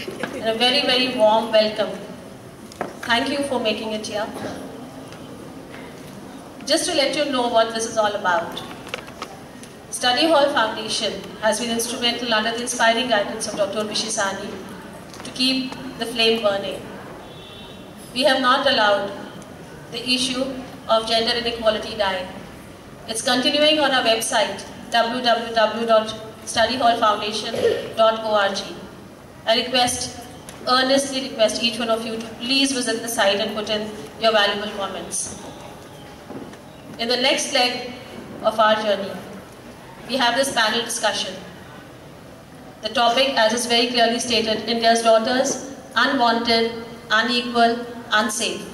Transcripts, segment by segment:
and a very, very warm welcome. Thank you for making it here. Just to let you know what this is all about. Study Hall Foundation has been instrumental under the inspiring guidance of Dr. Urvashi Sahni to keep the flame burning. We have not allowed the issue of gender inequality die. It's continuing on our website www.studyhallfoundation.org. I earnestly request each one of you to please visit the site and put in your valuable comments. In the next leg of our journey, we have this panel discussion. The topic, as is very clearly stated, India's daughters, unwanted, unequal, unsafe.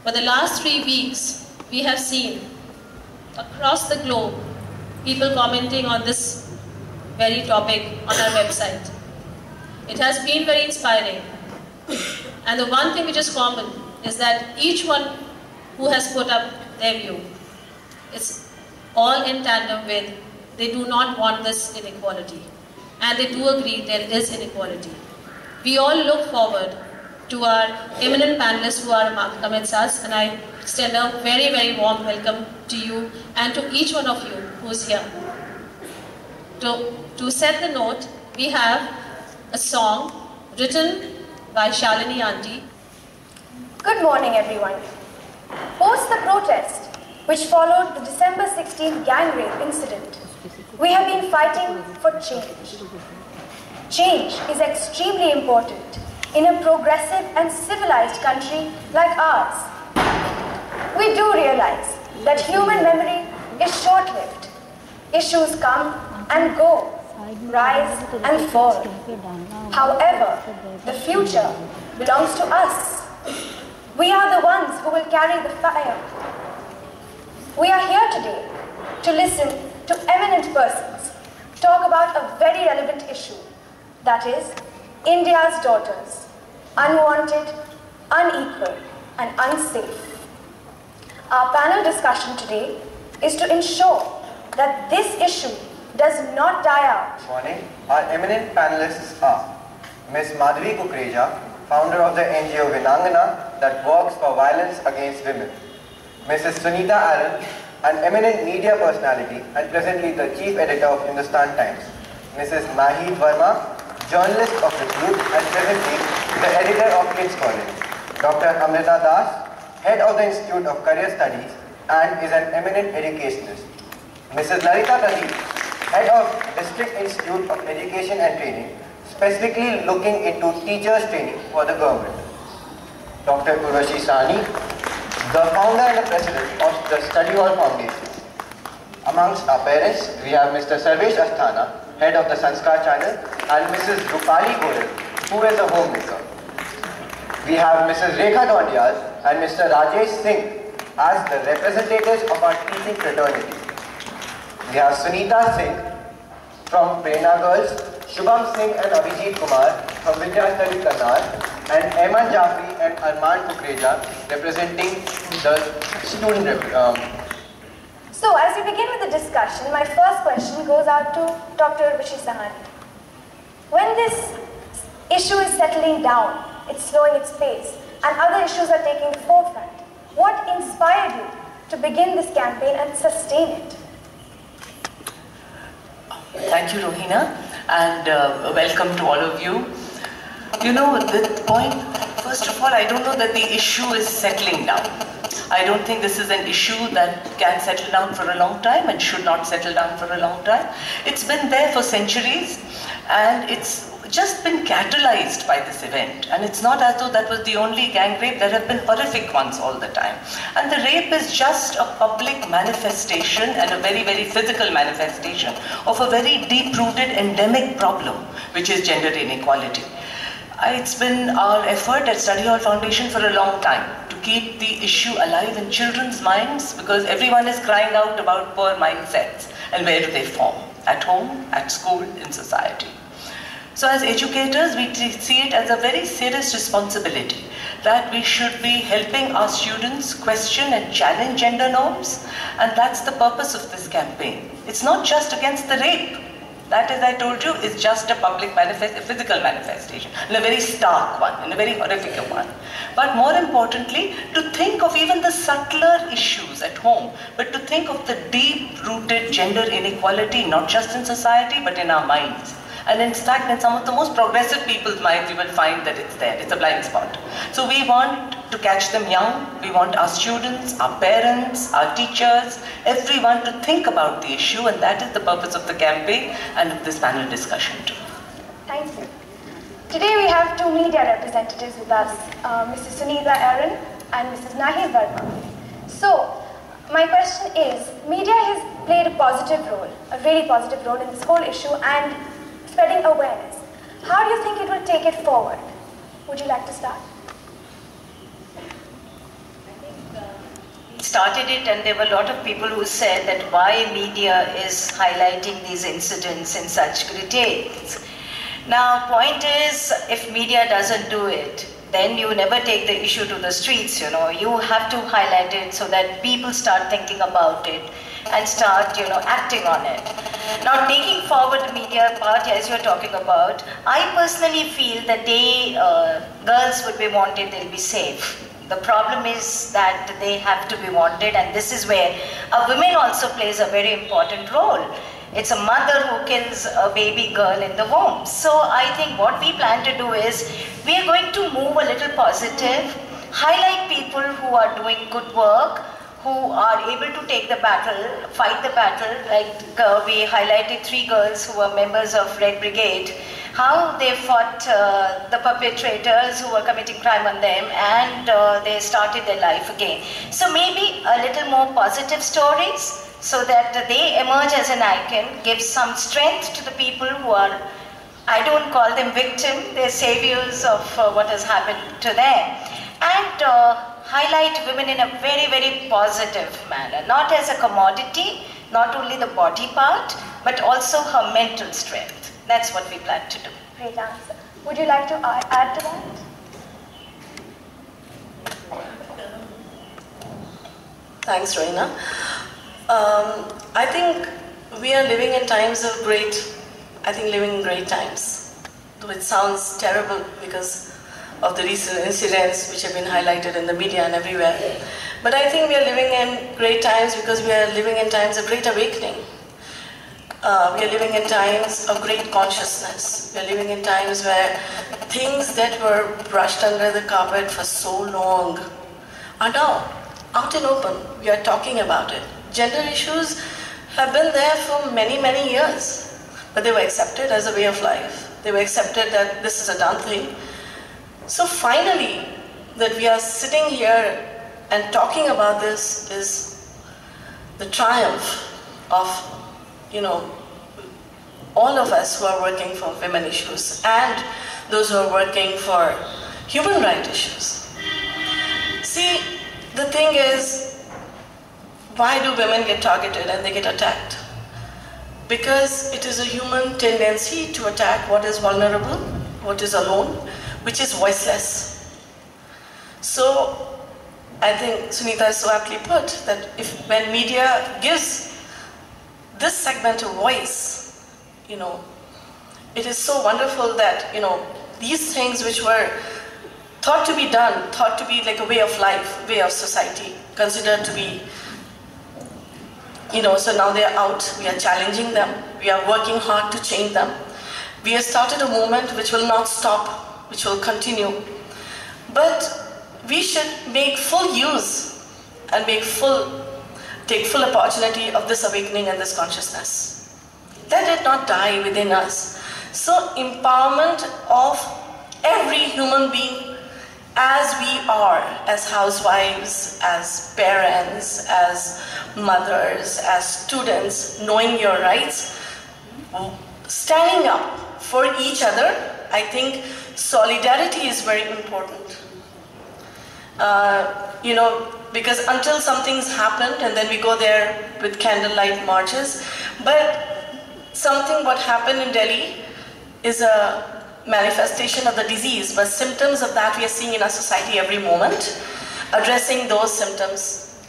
For the last 3 weeks, we have seen across the globe people commenting on this very topic on our website. It has been very inspiring. And the one thing which is common is that each one who has put up their view is all in tandem with they do not want this inequality. And they do agree there is inequality. We all look forward to our eminent panelists who are amidst us, and I extend a very, very warm welcome to you and to each one of you who is here. To set the note, we have a song written by Shalini Aunty. Good morning, everyone. Post the protest, which followed the December 16th gang rape incident, we have been fighting for change. Change is extremely important in a progressive and civilized country like ours. We do realize that human memory is short-lived. Issues come and go, rise and fall. However, the future belongs to us. We are the ones who will carry the fire. We are here today to listen to eminent persons talk about a very relevant issue, that is, India's daughters, unwanted, unequal, and unsafe. Our panel discussion today is to ensure that this issue does not die out. Good morning. Our eminent panelists are Ms. Madhavi Kukreja, founder of the NGO Vinangana that works for violence against women. Mrs. Sunita Aaron, an eminent media personality and presently the chief editor of Hindustan Times. Mrs. Mahid Verma, journalist of the Truth and presently the editor of Kids College. Dr. Amrita Das, head of the Institute of Career Studies and is an eminent educationist. Mrs. Larita Pradeep, head of District Institute of Education and Training, specifically looking into teachers training for the government. Dr. Urvashi Sahni, the founder and the president of the Study Hall Foundation. Amongst our parents, we have Mr. Sarvesh Asthana, head of the Sanskar channel, and Mrs. Rupali Goyal, who is a homemaker. We have Mrs. Rekha Dondial and Mr. Rajesh Singh as the representatives of our teaching fraternity. We have Sunita Singh from Prerna Girls, Shubham Singh and Abhijit Kumar from Vidyastari Karnar, and Ayman Jafri and Arman Kukreja representing the student. So, as we begin with the discussion, my first question goes out to Dr. Urvashi Sahni. When this issue is settling down, it's slowing its pace, and other issues are taking the forefront, what inspired you to begin this campaign and sustain it? Thank you, Rohina, and welcome to all of you. You know, the point, first of all, I don't know that the issue is settling down. I don't think this is an issue that can settle down for a long time and should not settle down for a long time. It's been there for centuries, and it's just been catalyzed by this event. And it's not as though that was the only gang rape. There have been horrific ones all the time. And the rape is just a public manifestation and a very, very physical manifestation of a very deep-rooted endemic problem, which is gender inequality. It's been our effort at Study Hall Foundation for a long time to keep the issue alive in children's minds, because everyone is crying out about poor mindsets and where do they form? At home, at school, in society. So as educators, we see it as a very serious responsibility that we should be helping our students question and challenge gender norms, and that's the purpose of this campaign. It's not just against the rape. That, as I told you, is just a physical manifestation, and a very stark one, and a very horrific one. But more importantly, to think of even the subtler issues at home, but to think of the deep-rooted gender inequality, not just in society, but in our minds. And in fact, in some of the most progressive people's minds, you will find that it's there. It's a blind spot. So we want to catch them young. We want our students, our parents, our teachers, everyone to think about the issue, and that is the purpose of the campaign and of this panel discussion too. Thank you. Today we have two media representatives with us, Mrs. Sunita Aaron and Mrs. Nahi Verma. So, my question is, media has played a positive role, a very positive role in this whole issue and spreading awareness. How do you think it will take it forward? Would you like to start? Started it, and there were a lot of people who said that why media is highlighting these incidents in such details. Now, point is, if media doesn't do it, then you never take the issue to the streets, you know. You have to highlight it so that people start thinking about it and start, acting on it. Now, taking forward the media part, as you're talking about, I personally feel that girls would be wanted, they'll be safe. The problem is that they have to be wanted, and this is where a woman also plays a very important role. It's a mother who kills a baby girl in the womb. So I think what we plan to do is, we are going to move a little positive, highlight people who are doing good work, who are able to take the battle, fight the battle. Like we highlighted 3 girls who were members of Red Brigade, how they fought the perpetrators who were committing crime on them, and they started their life again. So maybe a little more positive stories, so that they emerge as an icon, give some strength to the people who are, I don't call them victims, they're saviors of what has happened to them. And highlight women in a very, very positive manner, not as a commodity, not only the body part, but also her mental strength. That's what we plan to do. Great answer. Would you like to add to that? Thanks, Rohina. I think we are living in times of living in great times. Though it sounds terrible because of the recent incidents which have been highlighted in the media and everywhere. But I think we are living in great times because we are living in times of great awakening. We are living in times of great consciousness. We are living in times where things that were brushed under the carpet for so long are now out and open. We are talking about it. Gender issues have been there for many, many years, but they were accepted as a way of life. They were accepted that this is a done thing. So finally, that we are sitting here and talking about this is the triumph of, all of us who are working for women issues and those who are working for human rights issues. See, the thing is, why do women get targeted and they get attacked? Because it is a human tendency to attack what is vulnerable, what is alone, which is voiceless. So I think Sunita has so aptly put that when media gives this segment a voice, it is so wonderful that, these things which were thought to be done, thought to be like a way of life, way of society, considered to be, so now they are out, we are challenging them, we are working hard to change them. We have started a movement which will not stop, which will continue. But we should make full use and take full opportunity of this awakening and this consciousness. Let it not die within us. So empowerment of every human being as we are, as housewives, as parents, as mothers, as students, knowing your rights, standing up for each other. I think solidarity is very important. Because until something's happened and then we go there with candlelight marches, but something what happened in Delhi is a manifestation of the disease, but symptoms of that we are seeing in our society every moment, addressing those symptoms.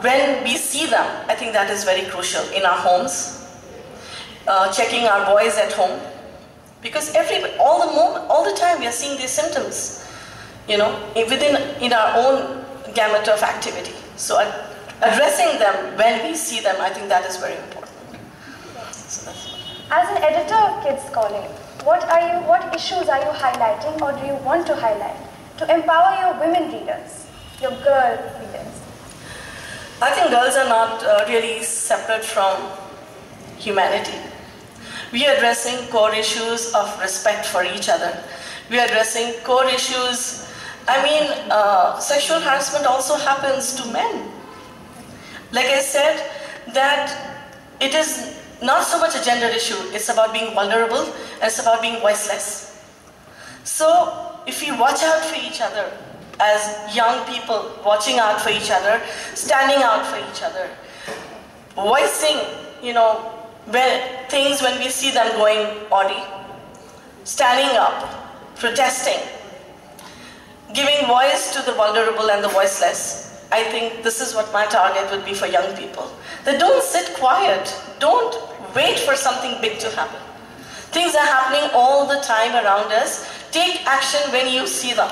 When we see them, I think that is very crucial in our homes, checking our boys at home, because all the time we are seeing these symptoms, in our own gamut of activity. So addressing them when we see them, I think that is very important. So as an editor of Kids Calling, what issues are you highlighting or do you want to highlight to empower your women readers, your girl readers? I think girls are not really separate from humanity. We are addressing core issues of respect for each other. We are addressing core issues. Sexual harassment also happens to men. Like I said, that it is not so much a gender issue, it's about being vulnerable and it's about being voiceless. So if we watch out for each other, as young people watching out for each other, standing out for each other, voicing, when we see them going bawdy, standing up, protesting, giving voice to the vulnerable and the voiceless. I think this is what my target would be for young people. They don't sit quiet. Don't wait for something big to happen. Things are happening all the time around us. Take action when you see them.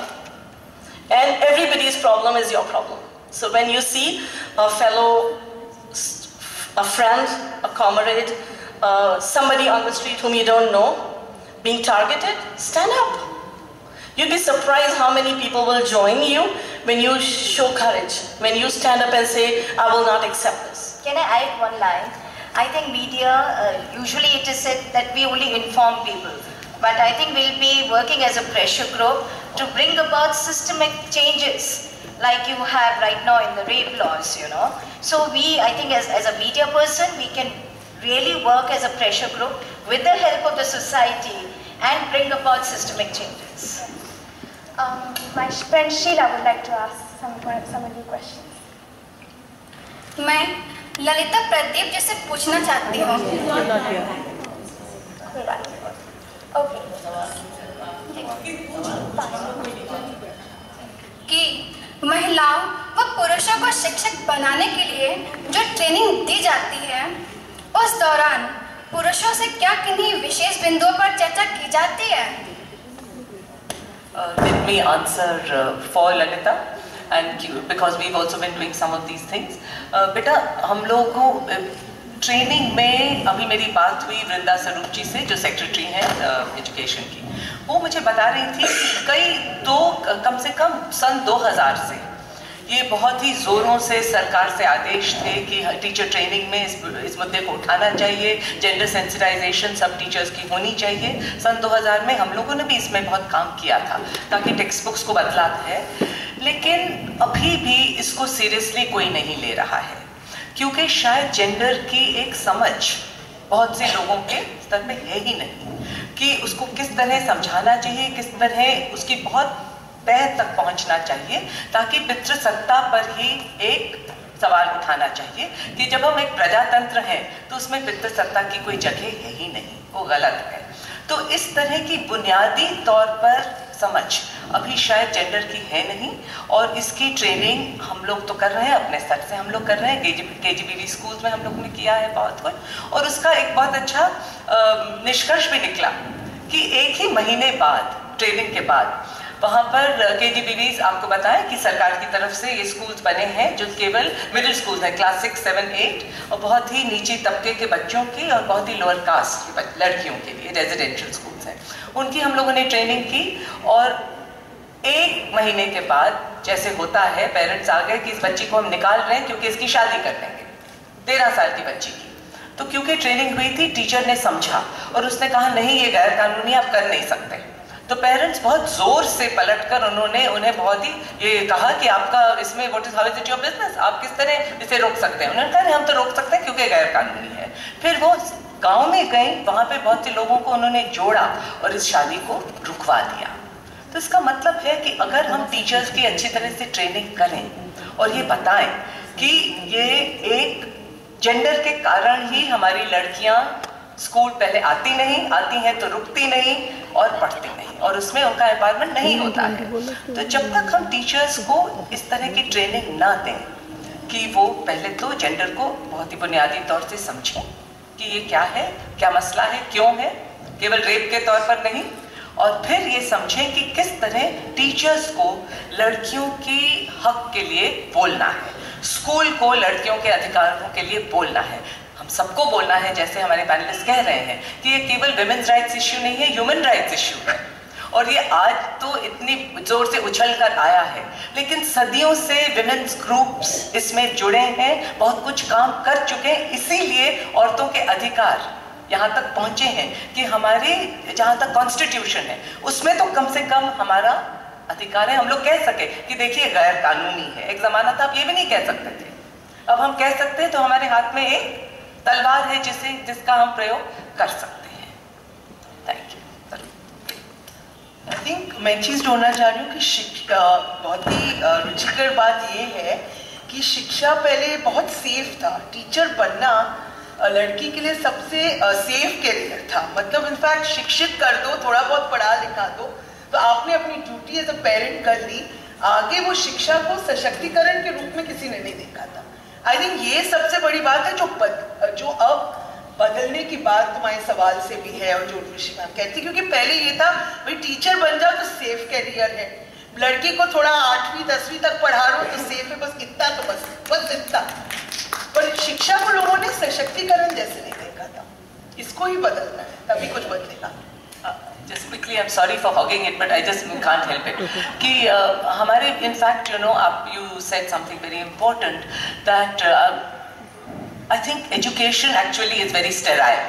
And everybody's problem is your problem. So when you see a friend, a comrade, somebody on the street whom you don't know being targeted, stand up. You'd be surprised how many people will join you when you show courage, when you stand up and say, I will not accept this. Can I add one line? I think media, usually it is said that we only inform people. But I think we'll be working as a pressure group to bring about systemic changes like you have right now in the rape laws, So I think as a media person, we can really work as a pressure group with the help of the society and bring about systemic changes. My friend Sheila would like to ask some of you questions. मैं ललिता प्रदीप जी से पूछना चाहती हूँ कि महिलाओं व पुरुषों को शिक्षक बनाने के लिए जो ट्रेनिंग दी जाती है, उस दौरान पुरुषों से क्या किन्हीं विशेष बिंदुओं पर चर्चा की जाती है? Let me answer for Lalita, and because we've also been doing some of these things. बेटा हम लोगों को ट्रेनिंग में अभी मेरी बात हुई वृंदा स्वरूप जी से जो सेक्रेटरी हैं एजुकेशन की, वो मुझे बता रही थी कि कम से कम सन 2000 से ये बहुत ही ज़ोरों से सरकार से आदेश थे कि टीचर ट्रेनिंग में इस मुद्दे को उठाना चाहिए, जेंडर सेंसिटाइजेशन सब टीचर्स की होनी चाहिए। सन 2000 में हम लोगों ने भी इसमें बहुत काम किया था ताकि टेक्स्ट बुक्स को बदला है, लेकिन अभी भी इसको सीरियसली कोई नहीं ले रहा है क्योंकि शायद जेंडर की एक समझ बहुत से लोगों के स्तर पे है ही नहीं कि उसको किस तरह समझाना चाहिए, किस तरह उसकी बहुत तह तक पहुंचना चाहिए, ताकि पितृसत्ता पर ही एक सवाल उठाना चाहिए कि जब हम एक प्रजातंत्र हैं तो उसमें पितृसत्ता की कोई जगह है ही नहीं, वो गलत है। तो इस तरह की बुनियादी तौर पर समझ अभी शायद जेंडर की है नहीं, और इसकी ट्रेनिंग हम लोग तो कर रहे हैं, अपने स्तर से हम लोग कर रहे हैं, KGBV स्कूल्स में हम लोग ने किया है बहुत कुछ, और उसका एक बहुत अच्छा निष्कर्ष भी निकला कि एक ही महीने बाद ट्रेनिंग के बाद वहाँ पर KGBVs आपको बताएं कि सरकार की तरफ से ये स्कूल्स बने हैं जो केवल मिडिल स्कूल्स हैं, क्लास 6, 7, 8, और बहुत ही नीचे तबके के बच्चों की और बहुत ही लोअर कास्ट की लड़कियों के लिए रेजिडेंशियल स्कूल्स हैं, उनकी हम लोगों ने ट्रेनिंग की। और एक महीने के बाद जैसे होता है पेरेंट्स आ गए कि इस बच्ची को हम निकाल रहे हैं क्योंकि इसकी शादी कर देंगे, 13 साल की बच्ची की। तो क्योंकि ट्रेनिंग हुई थी, टीचर ने समझा और उसने कहा नहीं ये गैर कानूनी आप कर नहीं सकते। तो पेरेंट्स बहुत जोर से पलटकर उन्होंने उन्हें बहुत ही ये कहा कि आपका इसमें what is how is it your business, आप किस तरह इसे रोक सकते हैं। उन्होंने कहा हम तो रोक सकते हैं क्योंकि गैर कानूनी है। फिर वो गांव में गए, वहां पे बहुत से लोगों को उन्होंने जोड़ा और इस शादी को रुकवा दिया। तो इसका मतलब है कि अगर हम टीचर्स की अच्छी तरह से ट्रेनिंग करें और ये बताएं कि ये एक जेंडर के कारण ही हमारी लड़कियां स्कूल पहले आती नहीं, आती हैं तो रुकती नहीं और पढ़ती नहीं, और उसमें उनका एम्पावरमेंट नहीं होता है। तो जब तक हम टीचर्स को इस तरह की ट्रेनिंग ना दें कि वो पहले तो जेंडर को बहुत ही बुनियादी तौर से समझें कि ये क्या है, क्या मसला है, क्यों है, केवल रेप के तौर पर नहीं, और फिर ये समझें कि किस तरह टीचर्स को लड़कियों के हक के लिए बोलना है, स्कूल को लड़कियों के अधिकारों के लिए बोलना है, हम सबको बोलना है। जैसे हमारे पैनलिस्ट कह रहे हैं कि ये केवल विमेन्स राइट्स इश्यू नहीं है, ह्यूमन राइट्स इश्यू है, और ये आज तो इतनी जोर से उछल कर आया है, लेकिन सदियों से विमेन्स ग्रुप्स इसमें जुड़े हैं, बहुत कुछ काम कर चुके हैं, इसीलिए औरतों के अधिकार यहाँ तक पहुँचे हैं कि हमारे जहाँ तक कॉन्स्टिट्यूशन है उसमें तो कम से कम हमारा अधिकार है, हम लोग कह सके कि देखिए गैर कानूनी है। एक ज़माना था आप ये भी नहीं कह सकते थे, अब हम कह सकते हैं, तो हमारे हाथ में एक तलवार है जिसका हम प्रयोग कर सकते हैं। Thank you. आई थिंक मैं एक चीज़ ढूंढना चाह रही हूँ कि शिक्षा, बहुत ही रुचिकर बात ये है कि शिक्षा पहले बहुत सेफ था, टीचर बनना लड़की के लिए सबसे सेफ कैरियर था, मतलब इनफैक्ट शिक्षित कर दो, थोड़ा बहुत पढ़ा लिखा दो, तो आपने अपनी ड्यूटी एज अ पेरेंट कर ली, आगे वो शिक्षा को सशक्तिकरण के रूप में किसी ने नहीं देखा था। आई थिंक ये सबसे बड़ी बात है जो अब बदलने की बात तुम्हारे सवाल से भी है और जो ऋषि मैम कहती, क्योंकि पहले ये था भाई टीचर बन जाओ तो सेफ कैरियर है, लड़की को थोड़ा 8वीं 10वीं तक पढ़ा रहा हो तो सेफ है, बस इतना तो बस इतना। पर शिक्षा को लोगों ने सशक्तिकरण जैसे नहीं देखा था, इसको ही बदलना है तभी कुछ बदलेगा। Just quickly, I'm sorry for hogging it, but I just can't help it. कि हमारे, in fact, you said something very important, that I think education actually is very sterile.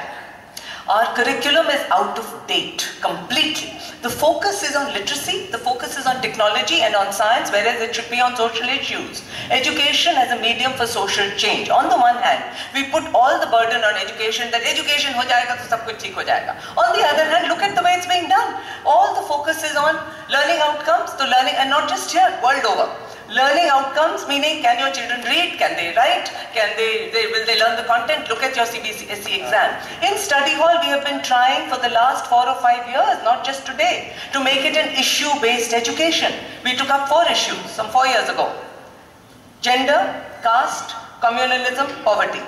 Our curriculum is out of date completely. The focus is on literacy, the focus is on technology and on science, whereas it should be on social issues. Education as a medium for social change. On the one hand, we put all the burden on education, that education ho jayega to sab kuch theek ho jayega. On the other hand, look at the way it's being done. All the focus is on learning outcomes, to learning, and not just here, world over. Learning outcomes, meaning can your children read, can they write, will they learn the content? Look at your CBSE exam. In study hall, we have been trying for the last 4 or 5 years, not just today, to make it an issue-based education. We took up 4 issues some 4 years ago. Gender, caste, communalism, poverty.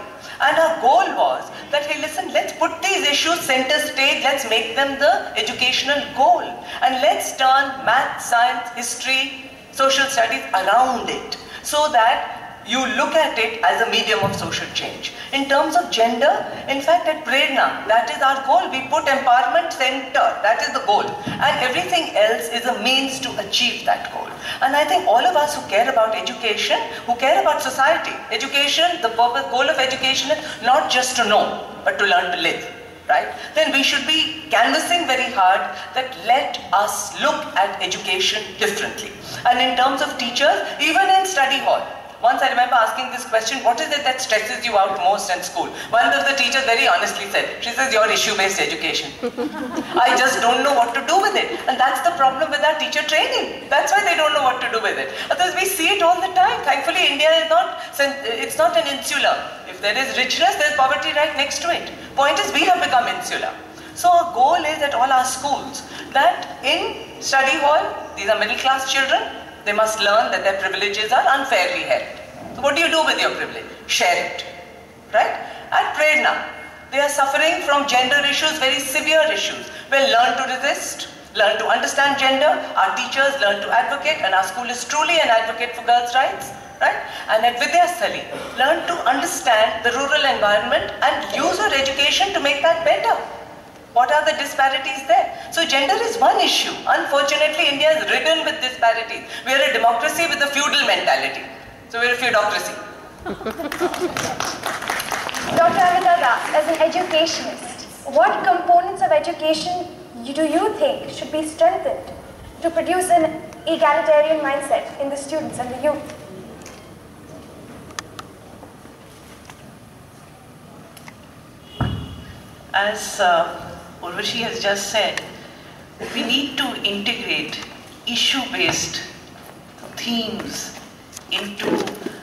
And our goal was that, hey, listen, let's put these issues center stage, let's make them the educational goal. And let's turn math, science, history, social studies around it, so that you look at it as a medium of social change. In terms of gender, in fact at Prerna, that is our goal. We put empowerment center, that is the goal. And everything else is a means to achieve that goal. And I think all of us who care about education, who care about society, education, the purpose, goal of education is not just to know, but to learn to live. Right? Then we should be canvassing very hard that let us look at education differently. And in terms of teachers, even in study hall, once I remember asking this question, what is it that stresses you out most in school? One of the teachers very honestly said, she says, your issue-based education. I just don't know what to do with it. And that's the problem with our teacher training. That's why they don't know what to do with it. Otherwise, we see it all the time. Thankfully, India is it's not an insular. If there is richness, there is poverty right next to it. Point is, we have become insular. So our goal is at all our schools that in study hall, these are middle class children, they must learn that their privileges are unfairly held. So what do you do with your privilege? Share it. Right? At Prerna, they are suffering from gender issues, very severe issues. Well, learn to resist, learn to understand gender. Our teachers learn to advocate, and our school is truly an advocate for girls' rights. Right? And at Vidyasthali, learn to understand the rural environment and use your education to make that better. What are the disparities there? So gender is one issue. Unfortunately, India is ridden with disparities. We are a democracy with a feudal mentality. So we are a feudocracy. Dr. Amita Das, as an educationist, what components of education do you think should be strengthened to produce an egalitarian mindset in the students and the youth? As Urvashi has just said, we need to integrate issue-based themes into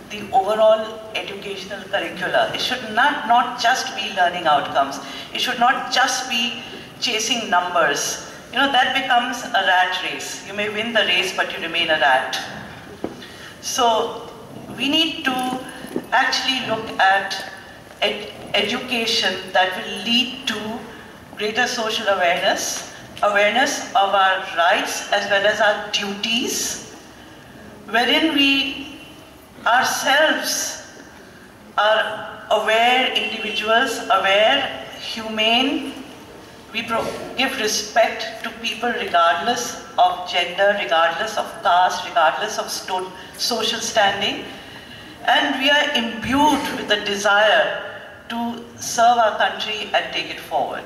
the overall educational curricula. It should not just be learning outcomes. It should not just be chasing numbers. That becomes a rat race. You may win the race, but you remain a rat. So we need to actually look at education that will lead to greater social awareness, awareness of our rights as well as our duties, wherein we ourselves are aware individuals, aware, humane. We give respect to people regardless of gender, regardless of caste, regardless of social standing. And we are imbued with the desire to serve our country and take it forward.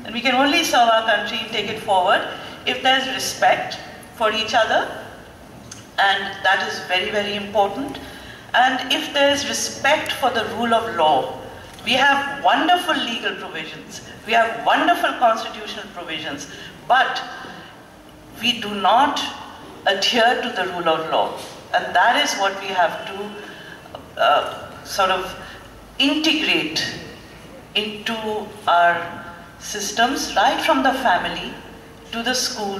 And we can only serve our country and take it forward if there's respect for each other, and that is very, very important. And if there's respect for the rule of law, we have wonderful legal provisions, we have wonderful constitutional provisions, but we do not adhere to the rule of law. And that is what we have to sort of integrate into our systems, right from the family to the school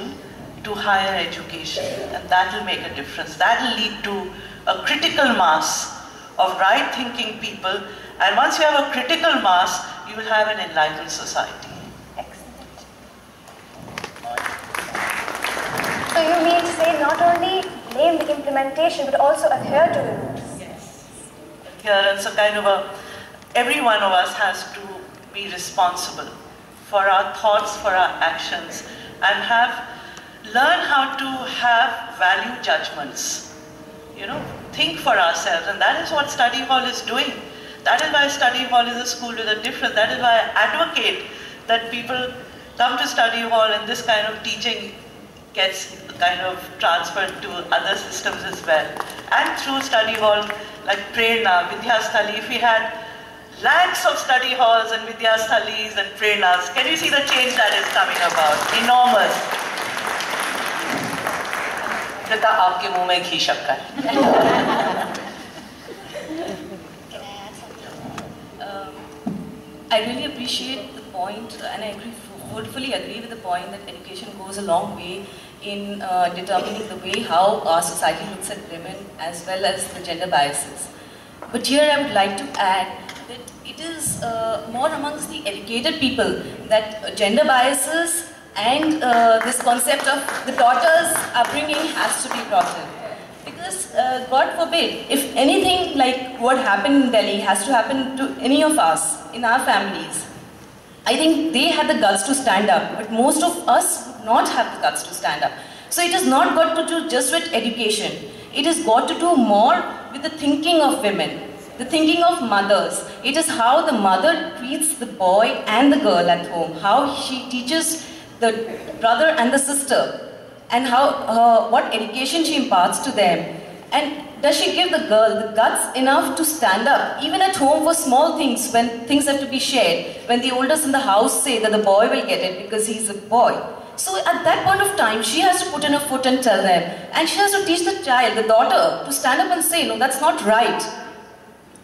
to higher education. And that will make a difference. That will lead to a critical mass of right-thinking people. And once you have a critical mass, you will have an enlightened society. Excellent. So you mean to say not only name the implementation, but also adhere to the rules? Yes. Adhere, and so kind of every one of us has to be responsible for our thoughts, for our actions, and learn how to have value judgments. You know, think for ourselves, and that is what study hall is doing. That is why study hall is a school with a difference. That is why I advocate that people come to study hall and this kind of teaching gets kind of transferred to other systems as well. And through study hall, like Prerna, Vidyasthali, if we had lakhs of study halls and Vidyasthalis and Prernas, can you see the change that is coming about? Enormous. Prita, aapke muh mein ghee shakkar. I really appreciate the point, and I fully agree with the point that education goes a long way in determining the way how our society looks at women as well as the gender biases. But here I would like to add that it is more amongst the educated people that gender biases and this concept of the daughter's upbringing has to be brought in. Because, God forbid, if anything like what happened in Delhi has to happen to any of us in our families, I think they had the guts to stand up, but most of us would not have the guts to stand up. So it has not got to do just with education. It has got to do more with the thinking of women, the thinking of mothers. It is how the mother treats the boy and the girl at home, how she teaches the brother and the sister, and how what education she imparts to them. And does she give the girl the guts enough to stand up, even at home, for small things, when things have to be shared, when the elders in the house say that the boy will get it because he's a boy. So at that point of time, she has to put in her foot and tell them. And she has to teach the child, the daughter, to stand up and say, no, that's not right.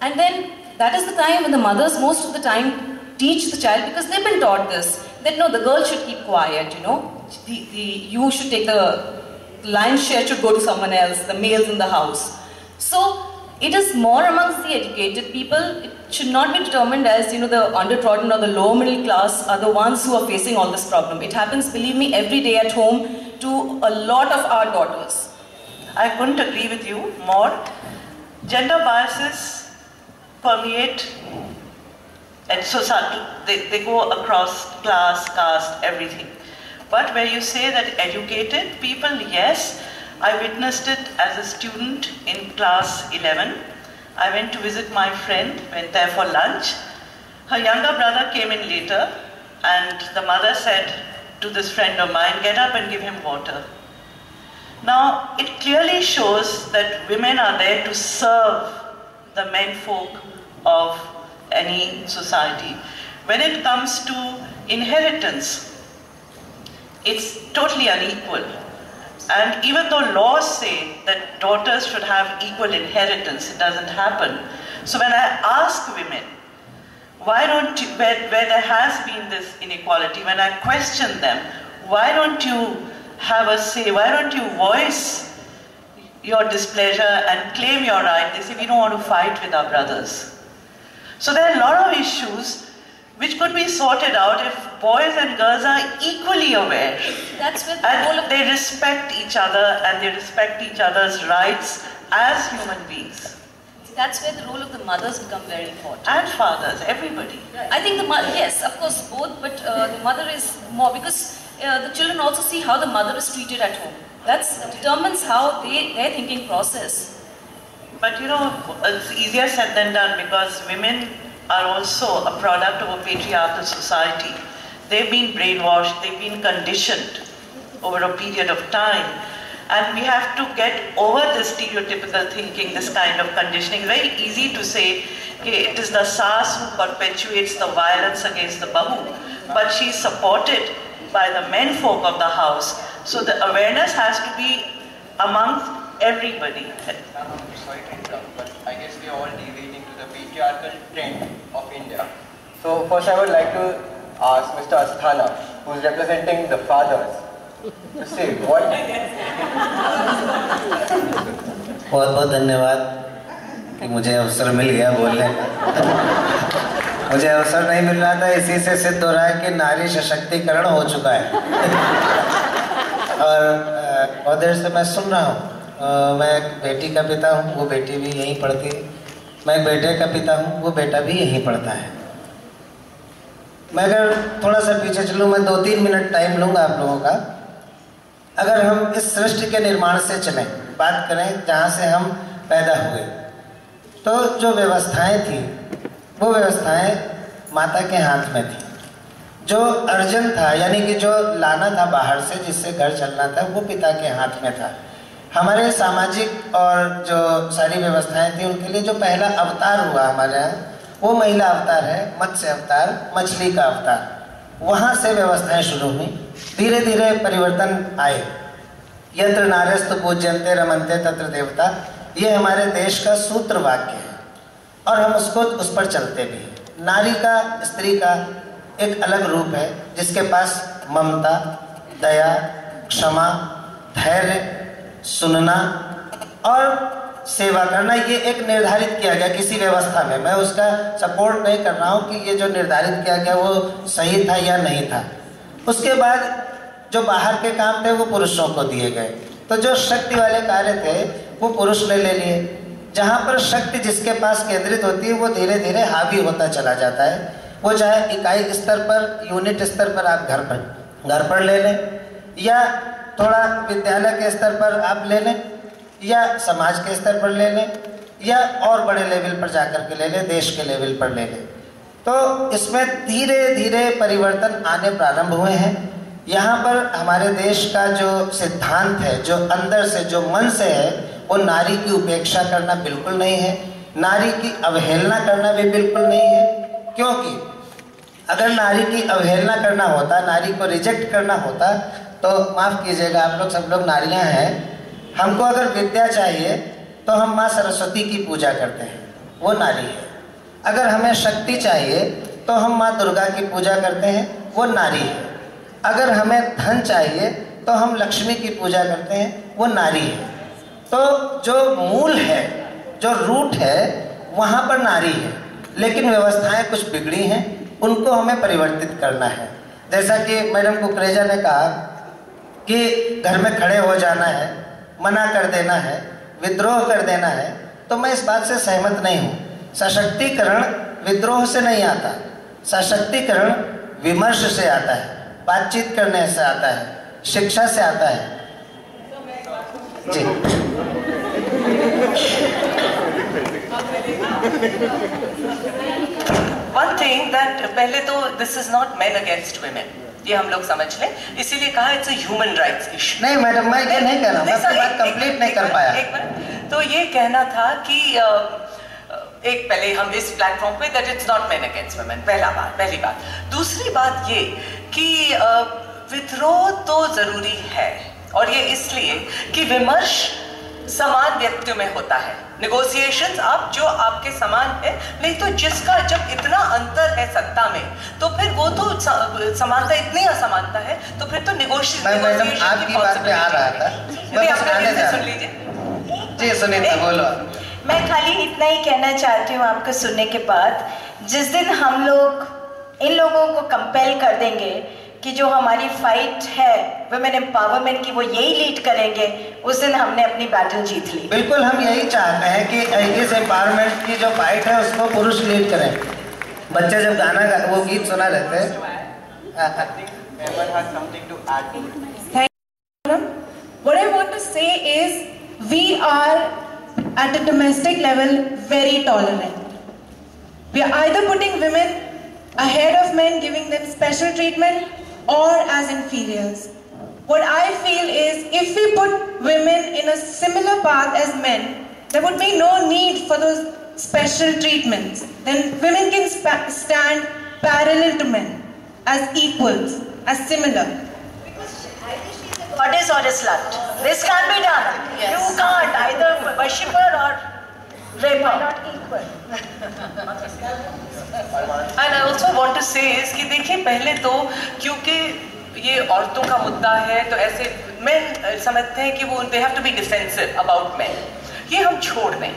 And then that is the time when the mothers most of the time teach the child, because they've been taught this, that no, the girl should keep quiet, you know. You should take the lion's share, should go to someone else, the males in the house. So it is more amongst the educated people. It should not be determined as, you know, the undertrodden or the lower middle class are the ones who are facing all this problem. It happens, believe me, every day at home to a lot of our daughters. I couldn't agree with you more. Gender biases permeate and society. They go across class, caste, everything. But where you say that educated people, yes, I witnessed it as a student in class 11. I went to visit my friend, went there for lunch. Her younger brother came in later, and the mother said to this friend of mine, get up and give him water. Now, it clearly shows that women are there to serve the menfolk of any society. When it comes to inheritance, it's totally unequal. And even though laws say that daughters should have equal inheritance, it doesn't happen. So when I ask women, why don't you, where there has been this inequality, when I question them, why don't you have a say, why don't you voice your displeasure and claim your right? They say, we don't want to fight with our brothers. So there are a lot of issues which could be sorted out if boys and girls are equally aware. That's with the role of they respect each other and they respect each other's rights as human beings. That's where the role of the mothers become very important. And fathers, everybody. I think the mother, yes, of course, both, but the mother is more, because the children also see how the mother is treated at home. That determines how their thinking process. But you know, it's easier said than done, because women are also a product of a patriarchal society. They've been brainwashed, they've been conditioned over a period of time. And we have to get over this stereotypical thinking, this kind of conditioning. It's very easy to say, okay, it is the Saas who perpetuates the violence against the Bahu, but she is supported by the men folk of the house. So the awareness has to be amongst everybody. Sorry to interrupt, but I guess we are all deviating to the patriarchal trend of India. So first I would like to ask Mr. Asthana, who is representing the fathers, to say what. बहुत बहुत धन्यवाद कि मुझे अवसर मिल गया बोलने का। मुझे अवसर नहीं मिल रहा था, इसी से सिद्ध हो रहा है कि नारी सशक्तिकरण हो चुका है। और बहुत देर से मैं सुन रहा हूँ। मैं एक बेटी का पिता हूँ, वो बेटी भी यहीं पढ़ती है। मैं एक बेटे का पिता हूँ, वो बेटा भी यहीं पढ़ता है। मैं अगर थोड़ा सा पीछे चलूँ, मैं 2-3 मिनट टाइम लूँगा आप लोगों का। अगर हम इस सृष्टि के निर्माण से चलें, बात करें जहाँ से हम पैदा हुए, तो जो व्यवस्थाएं थी वो व्यवस्थाएं माता के हाथ में थी। जो अर्जन था, यानी कि जो लाना था बाहर से, जिससे घर चलना था, वो पिता के हाथ में था। हमारे सामाजिक और जो सारी व्यवस्थाएं थी, उनके लिए जो पहला अवतार हुआ हमारे यहाँ, वो महिला अवतार है, मत्स्य अवतार, मछली का अवतार। वहाँ से व्यवस्थाएं शुरू हुई, धीरे धीरे परिवर्तन आए। यत्र नार्यस्तु पूज्यन्ते रमन्ते तत्र देवता, ये हमारे देश का सूत्र वाक्य है और हम उस पर चलते भी हैं। नारी का, स्त्री का एक अलग रूप है, जिसके पास ममता, दया, क्षमा, धैर्य, सुनना और सेवा करना, ये एक निर्धारित किया गया किसी व्यवस्था में। मैं उसका सपोर्ट नहीं कर रहा हूँ कि ये जो निर्धारित किया गया वो सही था या नहीं था। उसके बाद जो बाहर के काम थे वो पुरुषों को दिए गए, तो जो शक्ति वाले कार्य थे वो पुरुष ने ले लिए। जहाँ पर शक्ति जिसके पास केंद्रित होती है वो धीरे धीरे हावी होता चला जाता है। वो चाहे इकाई स्तर पर, यूनिट स्तर पर आप घर पर ले लें, या थोड़ा विद्यालय के स्तर पर आप ले लें, या समाज के स्तर पर ले लें, या और बड़े लेवल पर जाकर के ले लें, देश के लेवल पर ले लें। तो इसमें धीरे धीरे परिवर्तन आने प्रारंभ हुए हैं। यहाँ पर हमारे देश का जो सिद्धांत है, जो अंदर से, जो मन से है, वो नारी की उपेक्षा करना बिल्कुल नहीं है, नारी की अवहेलना करना भी बिल्कुल नहीं है। क्योंकि अगर नारी की अवहेलना करना होता, नारी को रिजेक्ट करना होता, तो माफ़ कीजिएगा, आप लोग सब लोग नारियाँ हैं, हमको अगर विद्या चाहिए तो हम माँ सरस्वती की पूजा करते हैं, वो नारी है। अगर हमें शक्ति चाहिए तो हम माँ दुर्गा की पूजा करते हैं, वो नारी है। अगर हमें धन चाहिए तो हम लक्ष्मी की पूजा करते हैं, वो नारी है। तो जो मूल है, जो रूट है, वहाँ पर नारी है। लेकिन व्यवस्थाएं कुछ बिगड़ी हैं, उनको हमें परिवर्तित करना है। जैसा कि मैडम कुकरेजा ने कहा कि घर में खड़े हो जाना है, मना कर देना है, विद्रोह कर देना है, तो मैं इस बात से सहमत नहीं हूँ। सशक्तिकरण विद्रोह से नहीं आता, सशक्तिकरण विमर्श से आता है, बातचीत करने से आता है, शिक्षा से आता है। जी One thing that पहले तो this is not men against women, ये हम लोग समझ लें, इसीलिए कहा it's a human rights issue। नहीं मैडम, मैं ये नहीं कह रहा, मैं अपनी बात कंप्लीट नहीं कर पाया। एक मिनट, तो ये कहना था कि एक पहले हम इस प्लेटफॉर्म पे that it's not men against women, पहली बात। दूसरी बात ये कि विद्रोह तो जरूरी है, और ये इसलिए कि विमर्श समान व्यक्तियों में होता है। नेगोशिएशंस आप जो आपके समान है, नहीं तो जिसका जब इतना अंतर है सत्ता में, तो फिर वो तो समानता इतनी असमानता है, तो फिर तो नेगोशिएशन आपकी बात पे आ रहा था, सुन लीजिए। जी सुनीता बोलो। मैं खाली इतना ही कहना चाहती हूँ आपको सुनने के बाद जिस दिन हम लोग इन लोगों को कंपेल कर देंगे कि जो हमारी फाइट है वुमेन एम्पावरमेंट की वो यही लीड करेंगे, उस दिन हमने अपनी बैटल जीत ली। बिल्कुल हम यही चाहते हैं कि इस एम्पावरमेंट की जो फाइट है उसको पुरुष लीड करें। बच्चे जब गाना वो गीत सुना रहते हैं। What I want to say is we are at a domestic level very tolerant. We are either putting women ahead of men, giving them special treatment, or as inferiors. What I feel is if we put women in a similar path as men, there would be no need for those special treatments. Then women can stand parallel to men, as equals, as similar. Goddess or a slut. This can't be done. Yes. You can't either worship her or rape her. Not equal. And I also want to say is कि देखिए पहले तो क्योंकि ये औरतों का मुद्दा है तो ऐसे men समझते हैं कि वो they have to be defensive about men. ये हम छोड़ दें.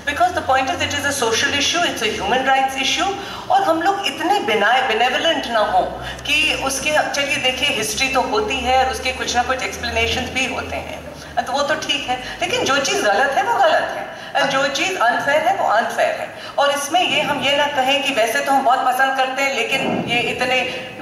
Because the point is it is a social issue, it's a human rights issue और हम लोग इतने benevolent ना हो कि उसके चलिए देखिए हिस्ट्री तो होती है और उसके कुछ ना कुछ explanations भी होते हैं तो वो तो ठीक है, लेकिन जो चीज़ गलत है वो गलत है और जो चीज़ अनफेयर है वो अनफेयर है। और इसमें ये हम ये ना कहें कि वैसे तो हम बहुत पसंद करते हैं लेकिन ये इतने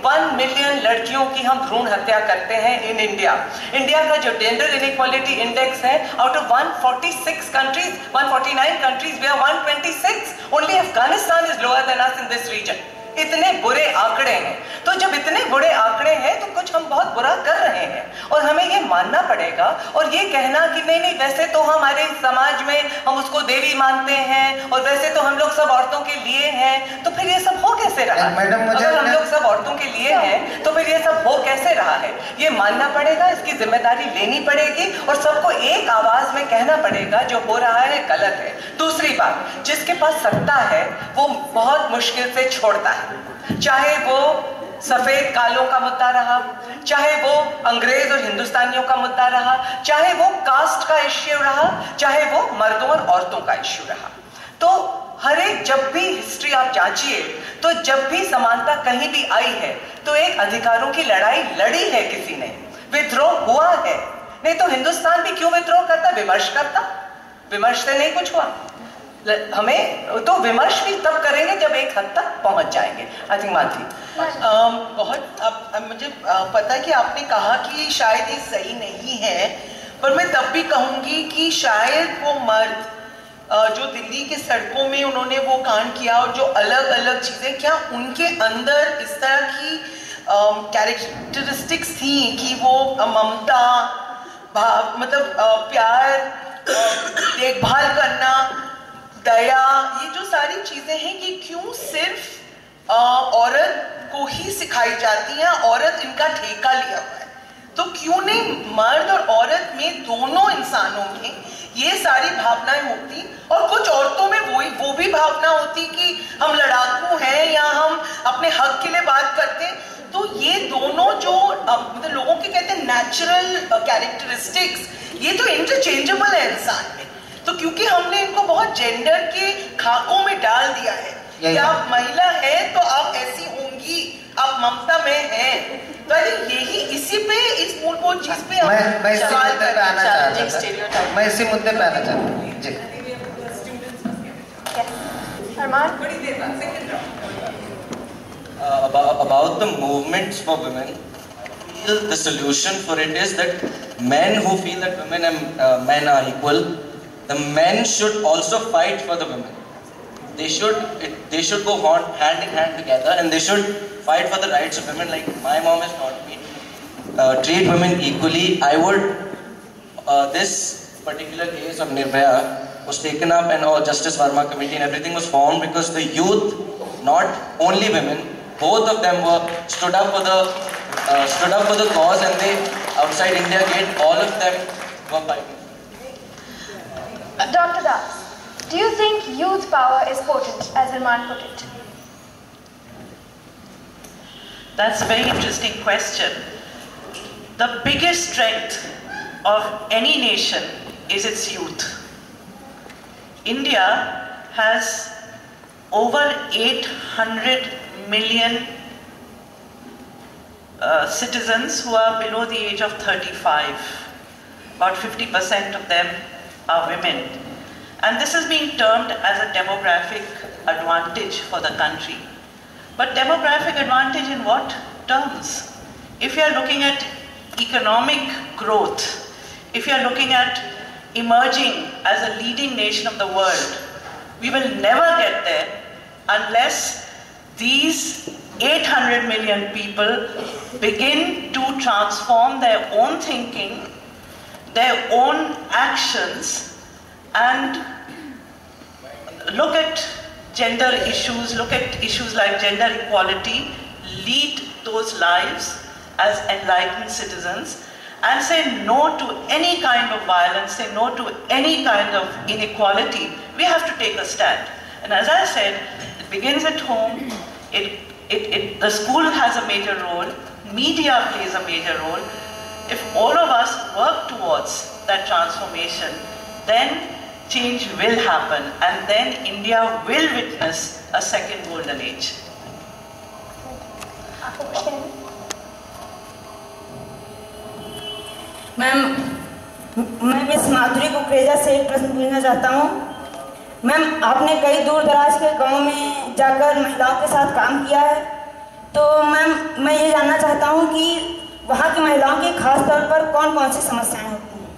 1 मिलियन लड़कियों की हम भ्रूण हत्या करते हैं इन इंडिया। इंडिया का जो जेंडर इनइक्वालिटी इंडेक्स है out of 146 countries 149 countries, we are 126. Only Afghanistan is lower than us in this region. इतने बुरे आंकड़े हैं। तो जब इतने बुरे आंकड़े हैं तो कुछ हम बहुत बुरा कर रहे हैं और हमें ये मानना पड़ेगा और ये कहना कि नहीं नहीं वैसे तो हमारे समाज में हम उसको देवी मानते हैं और वैसे तो हम लोग सब औरतों के लिए हैं, तो फिर ये सब हो कैसे रहा है? अगर हम लोग सब औरतों के लिए हैं तो फिर ये सब हो कैसे रहा है? ये मानना पड़ेगा, इसकी जिम्मेदारी लेनी पड़ेगी और सबको एक आवाज में कहना पड़ेगा जो हो रहा है गलत है। दूसरी बात, जिसके पास सत्ता है वो बहुत मुश्किल से छोड़ता है, चाहे वो सफेद कालों का मुद्दा रहा, चाहे वो अंग्रेज और हिंदुस्तानियों का मुद्दा रहा, चाहे वो कास्ट का इश्यू रहा, चाहे वो मर्दों और औरतों का इश्यू रहा। तो हर एक जब भी हिस्ट्री आप जांचिए तो जब भी समानता कहीं भी आई है तो एक अधिकारों की लड़ाई लड़ी है किसी ने, विद्रोह हुआ है। नहीं तो हिंदुस्तान भी क्यों विद्रोह करता? विमर्श करता, विमर्श से नहीं कुछ हुआ। हमें तो विमर्श भी तब करेंगे जब एक हद तक पहुंच जाएंगे। आई थिंक मानती बहुत अब मुझे पता कि आपने कहा कि शायद ये सही नहीं है, पर मैं तब भी कहूंगी कि शायद वो मर्द जो दिल्ली के सड़कों में उन्होंने वो कांड किया और जो अलग अलग चीजें, क्या उनके अंदर इस तरह की कैरेक्टरिस्टिक्स थी कि वो ममता, मतलब प्यार, देखभाल करना, दया, ये जो सारी चीजें हैं कि क्यों सिर्फ औरत को ही सिखाई जाती है? औरत इनका ठेका लिया हुआ है, तो क्यों नहीं मर्द और औरत में, दोनों इंसानों में ये सारी भावनाएं होती और कुछ औरतों में वो भी भावना होती कि हम लड़ाकू हैं या हम अपने हक के लिए बात करते हैं। तो ये दोनों जो मतलब लोगों के कहते हैं नेचुरल कैरेक्टरिस्टिक्स, ये तो इंटरचेंजेबल है इंसान में। तो क्योंकि हमने इनको बहुत जेंडर के खाकों में डाल दिया है कि आप महिला हैं तो आप ऐसी होंगी, आप ममता में हैं, तो यही इसी पे, इस मूलभूत चीज पे मैं इसी मुद्दे पे आना चाहता हूं। मैं इसी मुद्दे पे आना चाहता हूं जी। अरमान, about the movements for women, the solution for it is that men who feel that women and men are equal, the men should also fight for the women. They should go hand in hand together and they should fight for the rights of women. Like my mom has taught me, treat women equally. I would this particular case of Nirbhaya was taken up and all Justice Verma committee and everything was formed because the youth, not only women, both of them stood up for the cause, and they outside India Gate, all of them were fighting. Dr. Das, do you think youth power is potent, as Arman put it? That's a very interesting question. The biggest strength of any nation is its youth. India has over 800 million citizens who are below the age of 35. About 50% of them are women. And this is being termed as a demographic advantage for the country. But demographic advantage in what terms? If you are looking at economic growth, if you are looking at emerging as a leading nation of the world, we will never get there unless these 800 million people begin to transform their own thinking, their own actions, and look at gender issues, look at issues like gender equality, lead those lives as enlightened citizens, and say no to any kind of violence, say no to any kind of inequality. We have to take a stand. And as I said, it begins at home, the school has a major role, media plays a major role. If all of us work towards that transformation, then change will happen, and then India will witness a second golden age. Ma'am, मैं miss माधुरी कुकरेजा से एक प्रश्न पूछना चाहता हूँ। Ma'am, आपने कई दूर दराज के गांव में जाकर महिलाओं के साथ काम किया है, तो मैम मैं ये जानना चाहता हूँ कि वहाँ की महिलाओं की खास तौर पर कौन कौन सी समस्याएं होती हैं?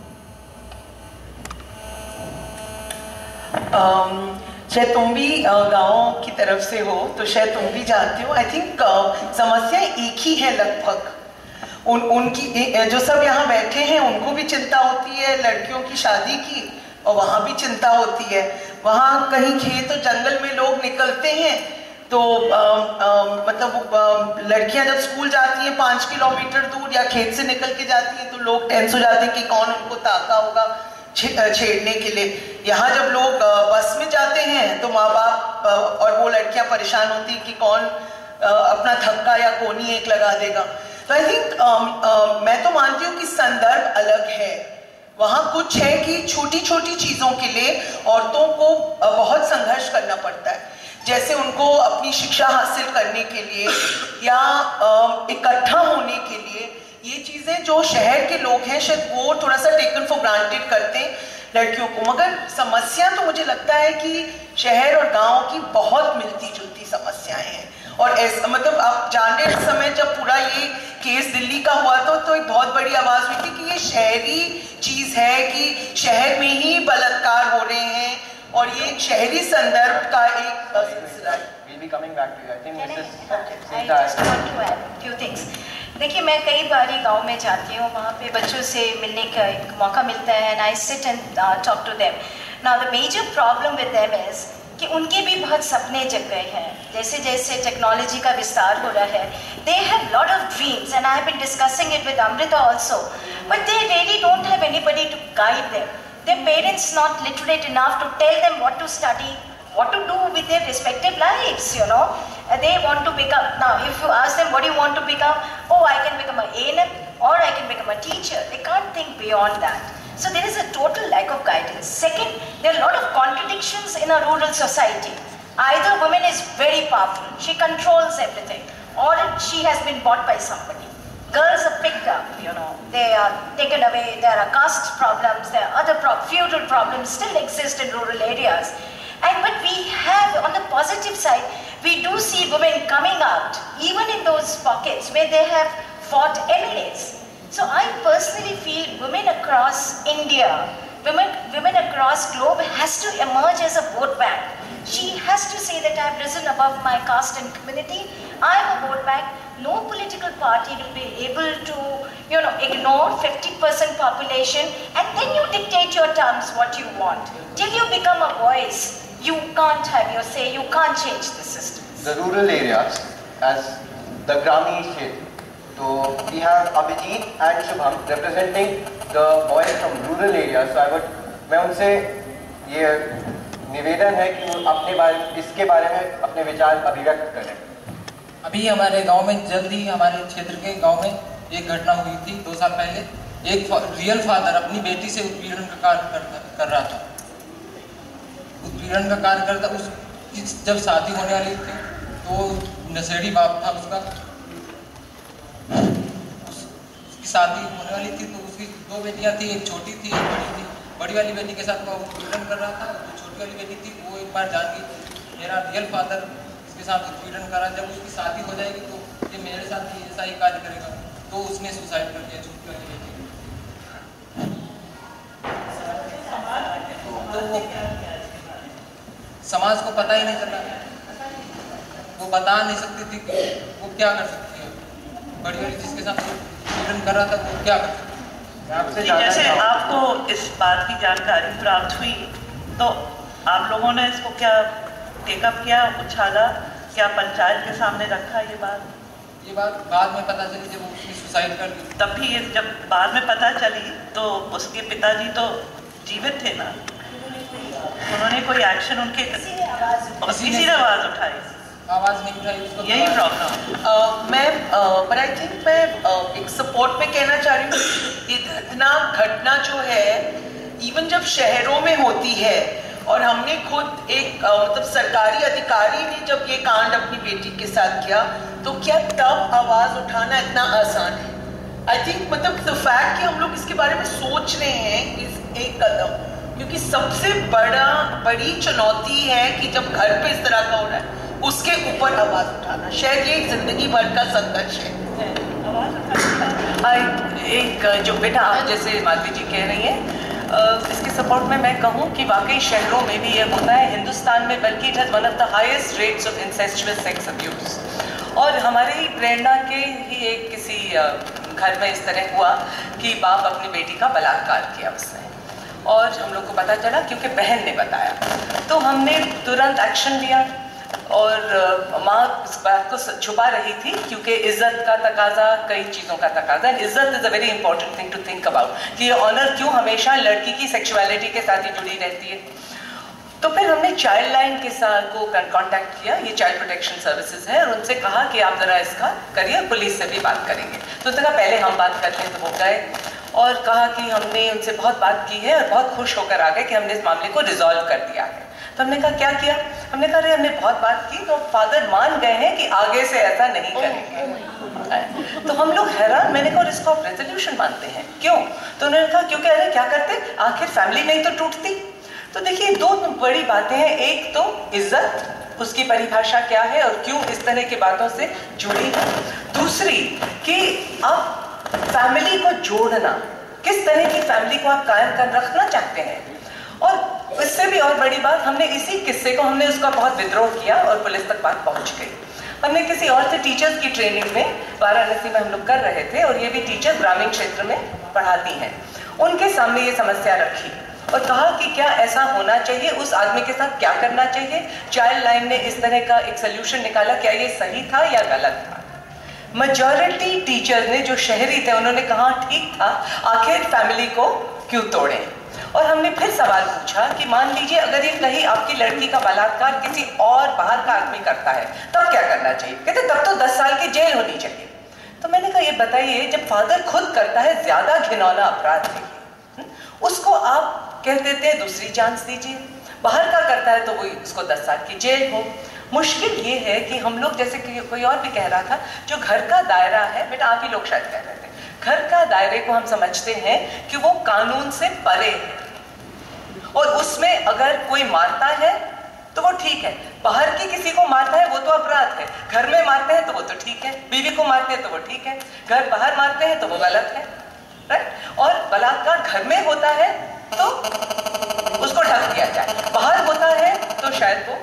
शायद तुम भी गाँव की तरफ से हो, तो शायद तुम भी जानते हो। आई थिंक समस्याएं एक ही है लगभग। उनकी जो सब यहाँ बैठे हैं उनको भी चिंता होती है लड़कियों की शादी की, और वहाँ भी चिंता होती है। वहाँ कहीं खेत और जंगल में लोग निकलते हैं तो मतलब लड़कियां जब स्कूल जाती हैं 5 किलोमीटर दूर या खेत से निकल के जाती हैं तो लोग टेंस हो जाते हैं कि कौन उनको ताका होगा छेड़ने के लिए। यहाँ जब लोग बस में जाते हैं तो माँ बाप और वो लड़कियां परेशान होती हैं कि कौन अपना धक्का या कोनी एक लगा देगा। तो आई थिंक मैं तो मानती हूँ कि संदर्भ अलग है। वहाँ कुछ है कि छोटी छोटी चीज़ों के लिए औरतों को बहुत संघर्ष करना पड़ता है, जैसे उनको अपनी शिक्षा हासिल करने के लिए या इकट्ठा होने के लिए। ये चीज़ें जो शहर के लोग हैं शायद वो थोड़ा सा टेकन फॉर ग्रांटेड करते हैं लड़कियों को, मगर समस्या तो मुझे लगता है कि शहर और गांव की बहुत मिलती जुलती समस्याएं हैं। और ऐसा मतलब आप जान रहे इस समय जब पूरा ये केस दिल्ली का हुआ तो एक बहुत बड़ी आवाज़ हुई थी कि ये शहरी चीज़ है कि शहर में ही बलात्कार हो रहे हैं, और ये एक शहरी संदर्भ का एक सिलसिला है। देखिए, मैं कई बार गांव में जाती हूँ, वहाँ पे बच्चों से मिलने का एक मौका मिलता है, and I sit and talk to them. Now the major problem with them is कि उनके भी बहुत सपने जग गए हैं। जैसे जैसे टेक्नोलॉजी का विस्तार हो रहा है, they have lot of dreams, and I have been discussing it with Amrita also, but they really don't have anybody to guide them. Their parents not literate enough to tell them what to study, what to do with their respective lives, you know. They want to become, now if you ask them what do you want to become, oh I can become an A&M or I can become a teacher. They can't think beyond that. So there is a total lack of guidance. Second, there are a lot of contradictions in a rural society. Either woman is very powerful, she controls everything, or she has been bought by somebody. Girls are picked up, you know, they are taken away, there are caste problems, there are other feudal problems still exist in rural areas. But we have, on the positive side, we do see women coming out, even in those pockets where they have fought MLAs. So I personally feel women across India, women across globe has to emerge as a vote bank. She has to say that I have risen above my caste and community, I am a vote bank. No political party will be able to, you know, ignore 50% population and then you dictate your terms what you want. Till you become a voice, you can't have your say, you can't change the system. The rural areas, as the Grami said, so we have Abhijit and Shubham representing the boys from rural areas. So मैं उनसे ये निवेदन है कि वो इसके बारे में अपने विचार अभिव्यक्त करें। अभी हमारे गांव में जल्दी हमारे क्षेत्र के गांव में एक घटना हुई थी 2 साल पहले। एक रियल फादर अपनी बेटी से उत्पीड़न का कार्य कर रहा था। उत्पीड़न का कार्य करता, उस जब शादी होने वाली थी तो नशेड़ी बाप था उसका, उसकी शादी होने वाली थी तो उसकी 2 बेटियां थी, एक छोटी थी एक बड़ी थी। बड़ी वाली बेटी के साथ वो उत्पीड़न कर रहा था, जो छोटी वाली बेटी थी वो एक बार जान गई मेरा रियल फादर इसके साथ उत्पीड़न करा, जब उसकी शादी हो जाएगी तो ये मेरे साथ भी ऐसा ही कार्य करेगा, तो उसने सुसाइड कर दिया छोटी वाली बेटी। तो वो समाज को पता ही नहीं चला, वो बता नहीं सकती थी कि वो क्या कर सकती है। बड़ी बड़ी जिसके साथ उत्पीड़न कर रहा था वो क्या कर सकती है। जैसे आपको इस बात की जानकारी प्राप्त हुई तो आप लोगों ने इसको क्या टेकअप किया, उछाला, क्या पंचायत के सामने रखा ये बात बाद में पता चली जब उसने सुसाइड कर ली। तब भी जब बाद में पता चली तो उसके पिताजी तो जीवित थे ना, उन्होंने कोई एक्शन उनके किसी ने आवाज उठाई, आवाज नहीं उठाई, यही प्रॉब्लम। मैं पर आई थिंक मैं एक सपोर्ट में कहना चाह रही हूँ, ये घटना जो है इवन जब शहरों में होती है और हमने खुद एक मतलब सरकारी अधिकारी ने जब ये कांड अपनी बेटी के साथ किया तो क्या तब आवाज उठाना इतना आसान है? आई थिंक मतलब द फैक्ट कि हम लोग इसके बारे में सोच रहे हैं इस एक कदम, क्योंकि सबसे बड़ी चुनौती है कि जब घर पे इस तरह का हो रहा है उसके ऊपर आवाज उठाना, शायद ये जिंदगी भर का संघर्ष है। एक जो बेटा आप जैसे माधवी जी कह रही हैं, इसके सपोर्ट में मैं कहूँ कि वाकई शहरों में भी ये होता है, हिंदुस्तान में बल्कि it has one of the highest rates of incestuous sex abuse. और हमारे ही प्रेरणा के ही एक किसी घर में इस तरह हुआ कि बाप अपनी बेटी का बलात्कार किया उसने, और हम लोग को पता चला क्योंकि बहन ने बताया, तो हमने तुरंत एक्शन लिया। और माँ इस बात को छुपा रही थी क्योंकि इज्जत का तकाजा, कई चीज़ों का तकाजा, इज्जत is a very important thing to think about कि ये ऑनर क्यों हमेशा लड़की की सेक्सुअलिटी के साथ ही जुड़ी रहती है। तो फिर हमने चाइल्ड लाइन के साथ को कांटेक्ट किया, ये चाइल्ड प्रोटेक्शन सर्विसेज है, और उनसे कहा कि आप ज़रा इसका करिए, पुलिस से भी बात करेंगे। तो उसने कहा पहले हम बात करते हैं, तो वो गए और कहा कि हमने उनसे बहुत बात की है और बहुत खुश होकर आ गए कि हमने इस मामले को रिजॉल्व कर दिया है। तो हमने कहा क्या किया? हमने कहा अरे हमने बहुत बात की तो फादर मान गए हैं कि आगे से ऐसा नहीं करेंगे। तो हम लोग हैरान, मैंने कहा इसको आप रेजोल्यूशन मानते हैं क्यों? तो उन्होंने कहा क्योंकि अरे क्या करते, आखिर फैमिली नहीं तो टूटती। तो देखिए 2 बड़ी बातें हैं, एक तो इज्जत, उसकी परिभाषा क्या है और क्यों इस तरह की बातों से जुड़ी है, दूसरी कि आप फैमिली को जोड़ना, किस तरह की फैमिली को आप कायम कर रखना चाहते हैं। और इससे भी और बड़ी बात, हमने इसी किस्से को हमने उसका बहुत विद्रोह किया और पुलिस तक बात पहुंच गई। हमने किसी और से टीचर्स की ट्रेनिंग में वाराणसी में हम लोग कर रहे थे और ये भी टीचर ग्रामीण क्षेत्र में पढ़ाती हैं, उनके सामने ये समस्या रखी और कहा कि क्या ऐसा होना चाहिए, उस आदमी के साथ क्या करना चाहिए। चाइल्ड लाइन ने इस तरह का एक सोल्यूशन निकाला, क्या ये सही था या गलत था। मेजॉरिटी टीचर ने जो शहरी थे उन्होंने कहा ठीक था, आखिर फैमिली को क्यों तोड़ें। और हमने फिर सवाल पूछा कि मान लीजिए अगर ये कहीं आपकी लड़की का बलात्कार किसी और बाहर का आदमी करता है तब क्या करना चाहिए? कहते तब तो 10 साल की जेल होनी चाहिए। तो मैंने कहा ये बताइए, जब फादर खुद करता है ज्यादा घिनौना अपराध है, उसको आप कह देते हैं दूसरी चांस दीजिए, बाहर का करता है तो वही उसको 10 साल की जेल हो। मुश्किल ये है कि हम लोग, जैसे कि कोई और भी कह रहा था, जो घर का दायरा है, बेटा आप ही लोग शायद कह रहे थे, घर का दायरे को हम समझते हैं कि वो कानून से परे है और उसमें अगर कोई मारता है तो वो ठीक है, बाहर की किसी को मारता है वो तो अपराध है, घर में मारते हैं तो वो तो ठीक है, बीवी को मारते हैं तो वो ठीक है, घर बाहर मारते हैं तो वो गलत है, राइट। और बलात्कार घर में होता है तो उसको ढक दिया जाए, बाहर होता है तो शायद वो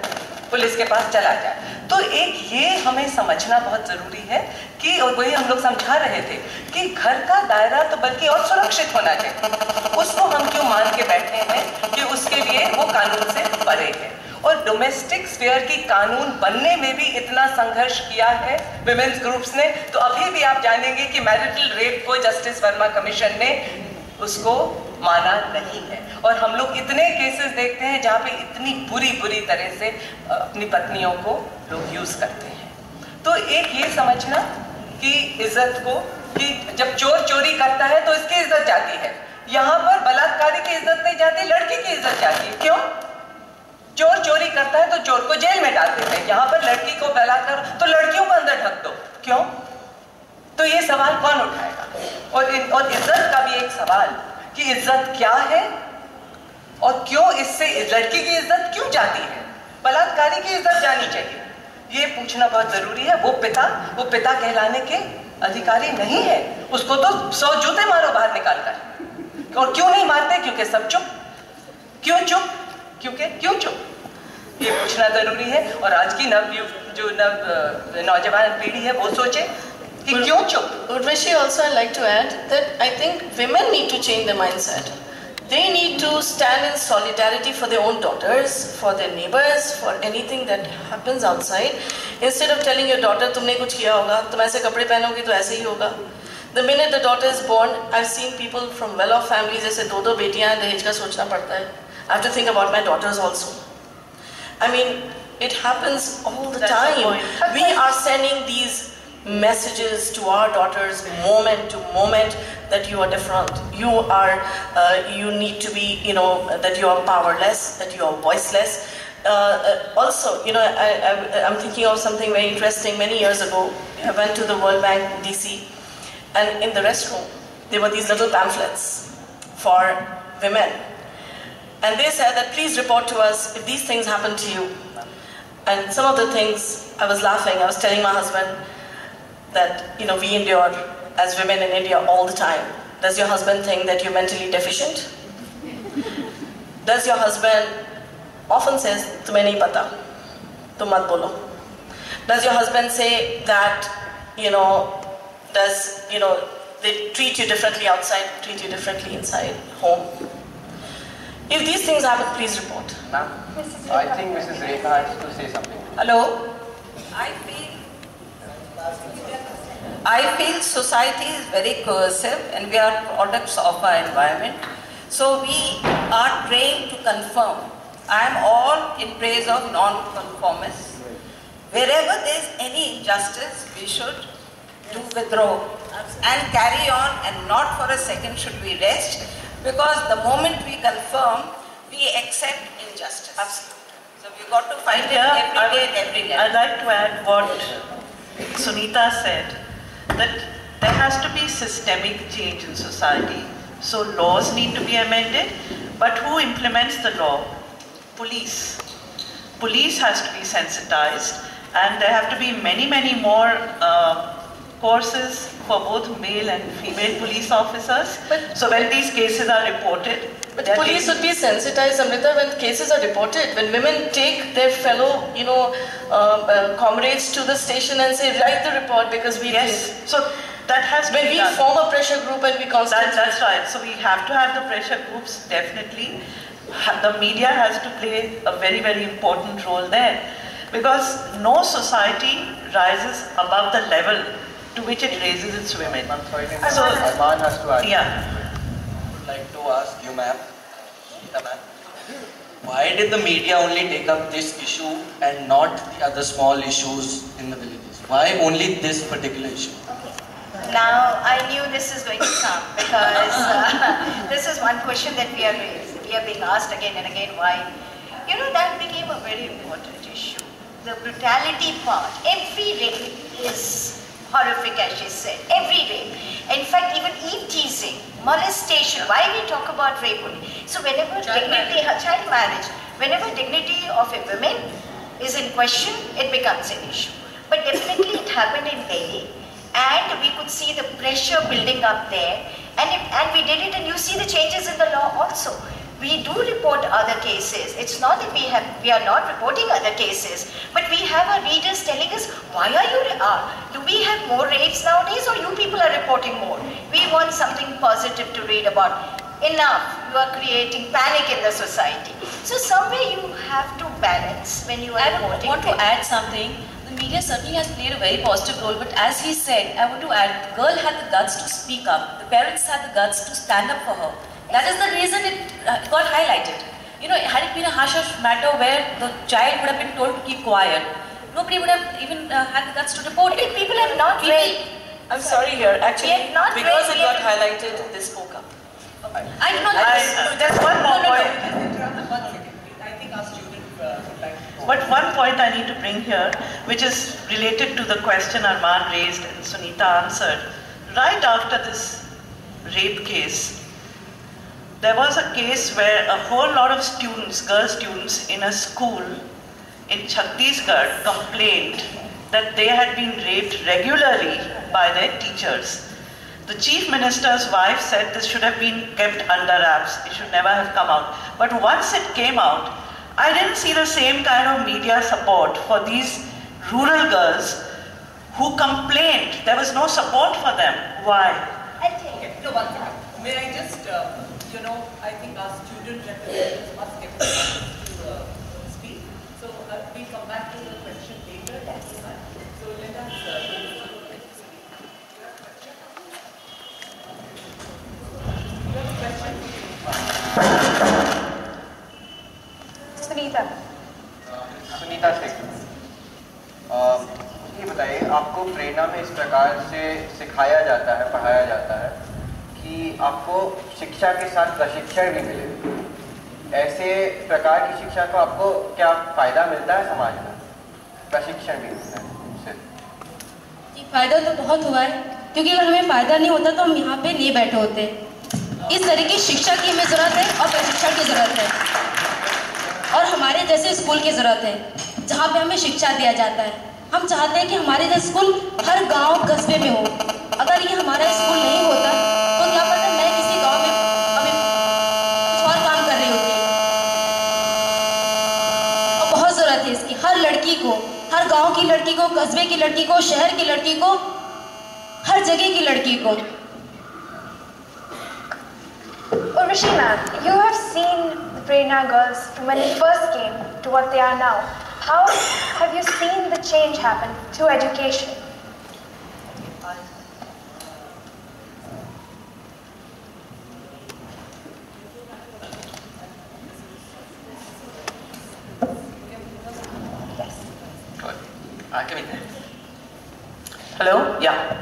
पुलिस के पास चला जाए। तो एक ये हमें समझना बहुत जरूरी है कि, और वही हम लोग समझा रहे थे कि घर का दायरा तो बल्कि और सुरक्षित होना चाहिए, उसको हम क्यों मान के बैठे हैं कि उसके लिए वो कानून से परे है। और डोमेस्टिक स्फीयर की कानून बनने में भी इतना संघर्ष किया है विमेन्स ग्रुप्स ने, तो अभी भी आप जानेंगे कि मैरिटल रेप को जस्टिस वर्मा कमीशन ने उसको माना नहीं है। और हम लोग इतने केसेस देखते हैं जहाँ पे इतनी बुरी तरह से अपनी पत्नियों को लोग यूज करते हैं। तो एक ये समझना कि इज्जत को, कि जब चोर चोरी करता है तो इसकी इज्जत जाती है, यहाँ पर बलात्कारी की इज्जत नहीं जाती, लड़की की इज्जत जाती है। क्यों? चोर चोरी करता है तो चोर को जेल में डाल देते हैं, यहाँ पर लड़की को फैलाकर तो लड़कियों को अंदर ढक दो, क्यों? तो ये सवाल कौन उठाएगा? और इज्जत का भी एक सवाल कि इज्जत क्या है और क्यों इससे लड़की की इज्जत क्यों जाती है, बलात्कारी की इज्जत जानी चाहिए, ये पूछना बहुत जरूरी है। वो पिता कहलाने के अधिकारी नहीं है, उसको तो 100 जूते मारो बाहर निकाल कर। और क्यों नहीं मारते? क्योंकि सब चुप। क्यों चुप? क्यों चुप? ये पूछना जरूरी है। और आज की नौजवान पीढ़ी है वो सोचे कि क्यों चुप। Urvashi, also I'd like to add that I think women need to change their mindset. They need to stand in solidarity for their own daughters, for their neighbors, for anything that happens outside. Instead of telling your daughter, तुमने कुछ किया होगा, तुम ऐसे कपड़े पहनोगी तो ऐसे ही होगा. The minute the daughter is born, I've seen people from well-off families जैसे 2 बेटियां हैं, दहेज का सोचना पड़ता है. I have to think about my daughters also. I mean, it happens all the time. We are sending these messages to our daughters moment to moment that you are different, you need to be, that you are powerless, that you are voiceless. Also, I'm thinking of something very interesting. Many years ago, I went to the World Bank DC, and in the restroom there were these little pamphlets for women, and they said that please report to us if these things happen to you. And some of the things, I was laughing. I was telling my husband that we endure as women in India all the time. Does your husband think that you're mentally deficient? Does your husband often says, "Tumhe nahi pata, tum mat bolo"? Does your husband say that they treat you differently outside, treat you differently inside home? If these things happen, please report. Ma'am, I think Mrs. Rekha has to say something. Hello. I feel society is very coercive and we are products of our environment. So we are trained to conform. I am all in praise of non-conformists. Wherever there is any injustice, we should withdraw and carry on, and not for a second should we rest, because the moment we conform, we accept injustice. Absolutely. So we've got to fight it every day and every day. I'd like to add what Sunita said, that there has to be systemic change in society. So laws need to be amended, but who implements the law? Police. Police has to be sensitized, and there have to be many more courses for both male and female police officers. So when these cases are reported, but police would be sensitized, Amrita, when cases are reported. When women take their fellow, comrades to the station and say, write the report because we think. So that has to be when we form a pressure group and we constantly. That's right. So we have to have the pressure groups, definitely. The media has to play a very important role there, because no society rises above the level to which it raises its women. So Arman has to add. Yeah. I would like to ask you, ma'am, why did the media only take up this issue and not the other small issues in the villages? Why only this particular issue? Now, I knew this is going to come, because this is one question that we are being asked again and again, why? That became a very important issue. The brutality part, every rape is horrific, as she said, every rape. In fact, even eve-teasing, molestation, why we talk about rape only? So whenever child marriage, whenever dignity of a woman is in question, it becomes an issue. But definitely it happened in Delhi, and we could see the pressure building up there, and we did it, and you see the changes in the law also. We do report other cases. It's not that we are not reporting other cases, but we have our readers telling us, why do we have more rapes nowadays, or you people are reporting more? We want something positive to read about. Enough, you are creating panic in the society. So somewhere you have to balance when you are reporting. I want to add something. The media certainly has played a very positive role, but as he said, I want to add, the girl had the guts to speak up. The parents had the guts to stand up for her. That is the reason it got highlighted. Had it been a hush matter where the child would have been told to keep quiet, nobody would have even had the guts to report it. People have not read. I'm sorry here, actually, because it got highlighted, they spoke up. There's one more point. I think our student But one point I need to bring here, which is related to the question Arman raised and Sunita answered. Right after this rape case, there was a case where a whole lot of students, girl students in a school in Chhattisgarh complained that they had been raped regularly by their teachers. The Chief Minister's wife said this should have been kept under wraps. It should never have come out. But once it came out, I didn't see the same kind of media support for these rural girls who complained. There was no support for them. Why? No, one second. May I just, I think our student representatives must get a chance to speak. So we'll come back to the question later. So let us Sunita. Sunita Singh, ये बताइए, आपको प्रेरणा में इस प्रकार से सिखाया जाता है, पढ़ाया जाता है कि आपको शिक्षा के साथ प्रशिक्षण भी मिले। ऐसे प्रकार की शिक्षा को आपको क्या फायदा मिलता है समाज में? प्रशिक्षण भी मिलता है उससे? जी, फायदा तो बहुत हुआ है, क्योंकि अगर हमें फायदा नहीं होता तो हम यहाँ पे नहीं बैठे होते। इस तरह की शिक्षा की हमें ज़रूरत है और प्रशिक्षण की ज़रूरत है, और हमारे जैसे स्कूल की ज़रूरत है जहाँ पे हमें शिक्षा दिया जाता है। हम चाहते हैं कि हमारे जैसे स्कूल हर गांव कस्बे में हो। अगर ये हमारा स्कूल नहीं होता तो क्या पता मैं किसी गांव में अभी कुछ और काम कर रही होती। और बहुत ज़रूरत है इसकी, हर लड़की को, हर गाँव की लड़की को, कस्बे की लड़की को, शहर की लड़की को, हर जगह की लड़की को। Urvashi ma'am, you have seen the Prerna girls from when they first came to what they are now. How have you seen the change happen to education? Hello? Yeah.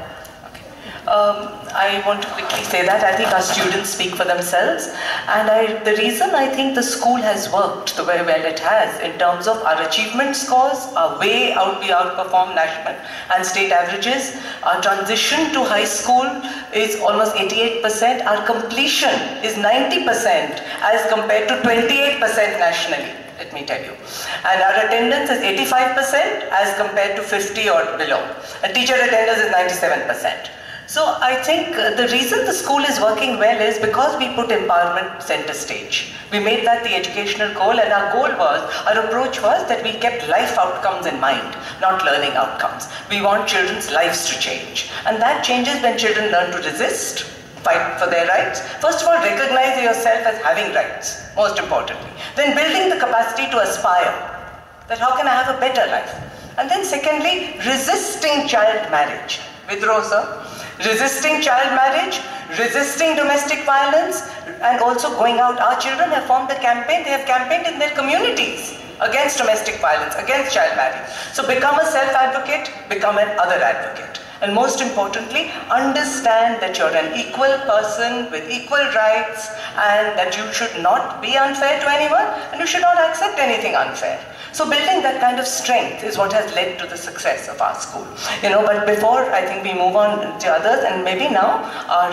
I want to quickly say that I think our students speak for themselves, and the reason I think the school has worked the way well it has in terms of our achievement scores are we outperform national and state averages. Our transition to high school is almost 88%. Our completion is 90% as compared to 28% nationally. Let me tell you. And our attendance is 85% as compared to 50 or below. And teacher attendance is 97%. So I think the reason the school is working well is because we put empowerment center stage. We made that the educational goal, and our approach was that we kept life outcomes in mind, not learning outcomes. We want children's lives to change. And that changes when children learn to resist, fight for their rights. First of all, recognize yourself as having rights, most importantly. Then building the capacity to aspire, that how can I have a better life? And then secondly, resisting child marriage. Vidro, sir. Resisting child marriage, resisting domestic violence, and also going out. Our children have formed a campaign, they have campaigned in their communities against domestic violence, against child marriage. So become a self-advocate, become an other advocate. And most importantly, understand that you're an equal person with equal rights, and that you should not be unfair to anyone, and you should not accept anything unfair. So building that kind of strength is what has led to the success of our school. But before I think we move on to others, and maybe now our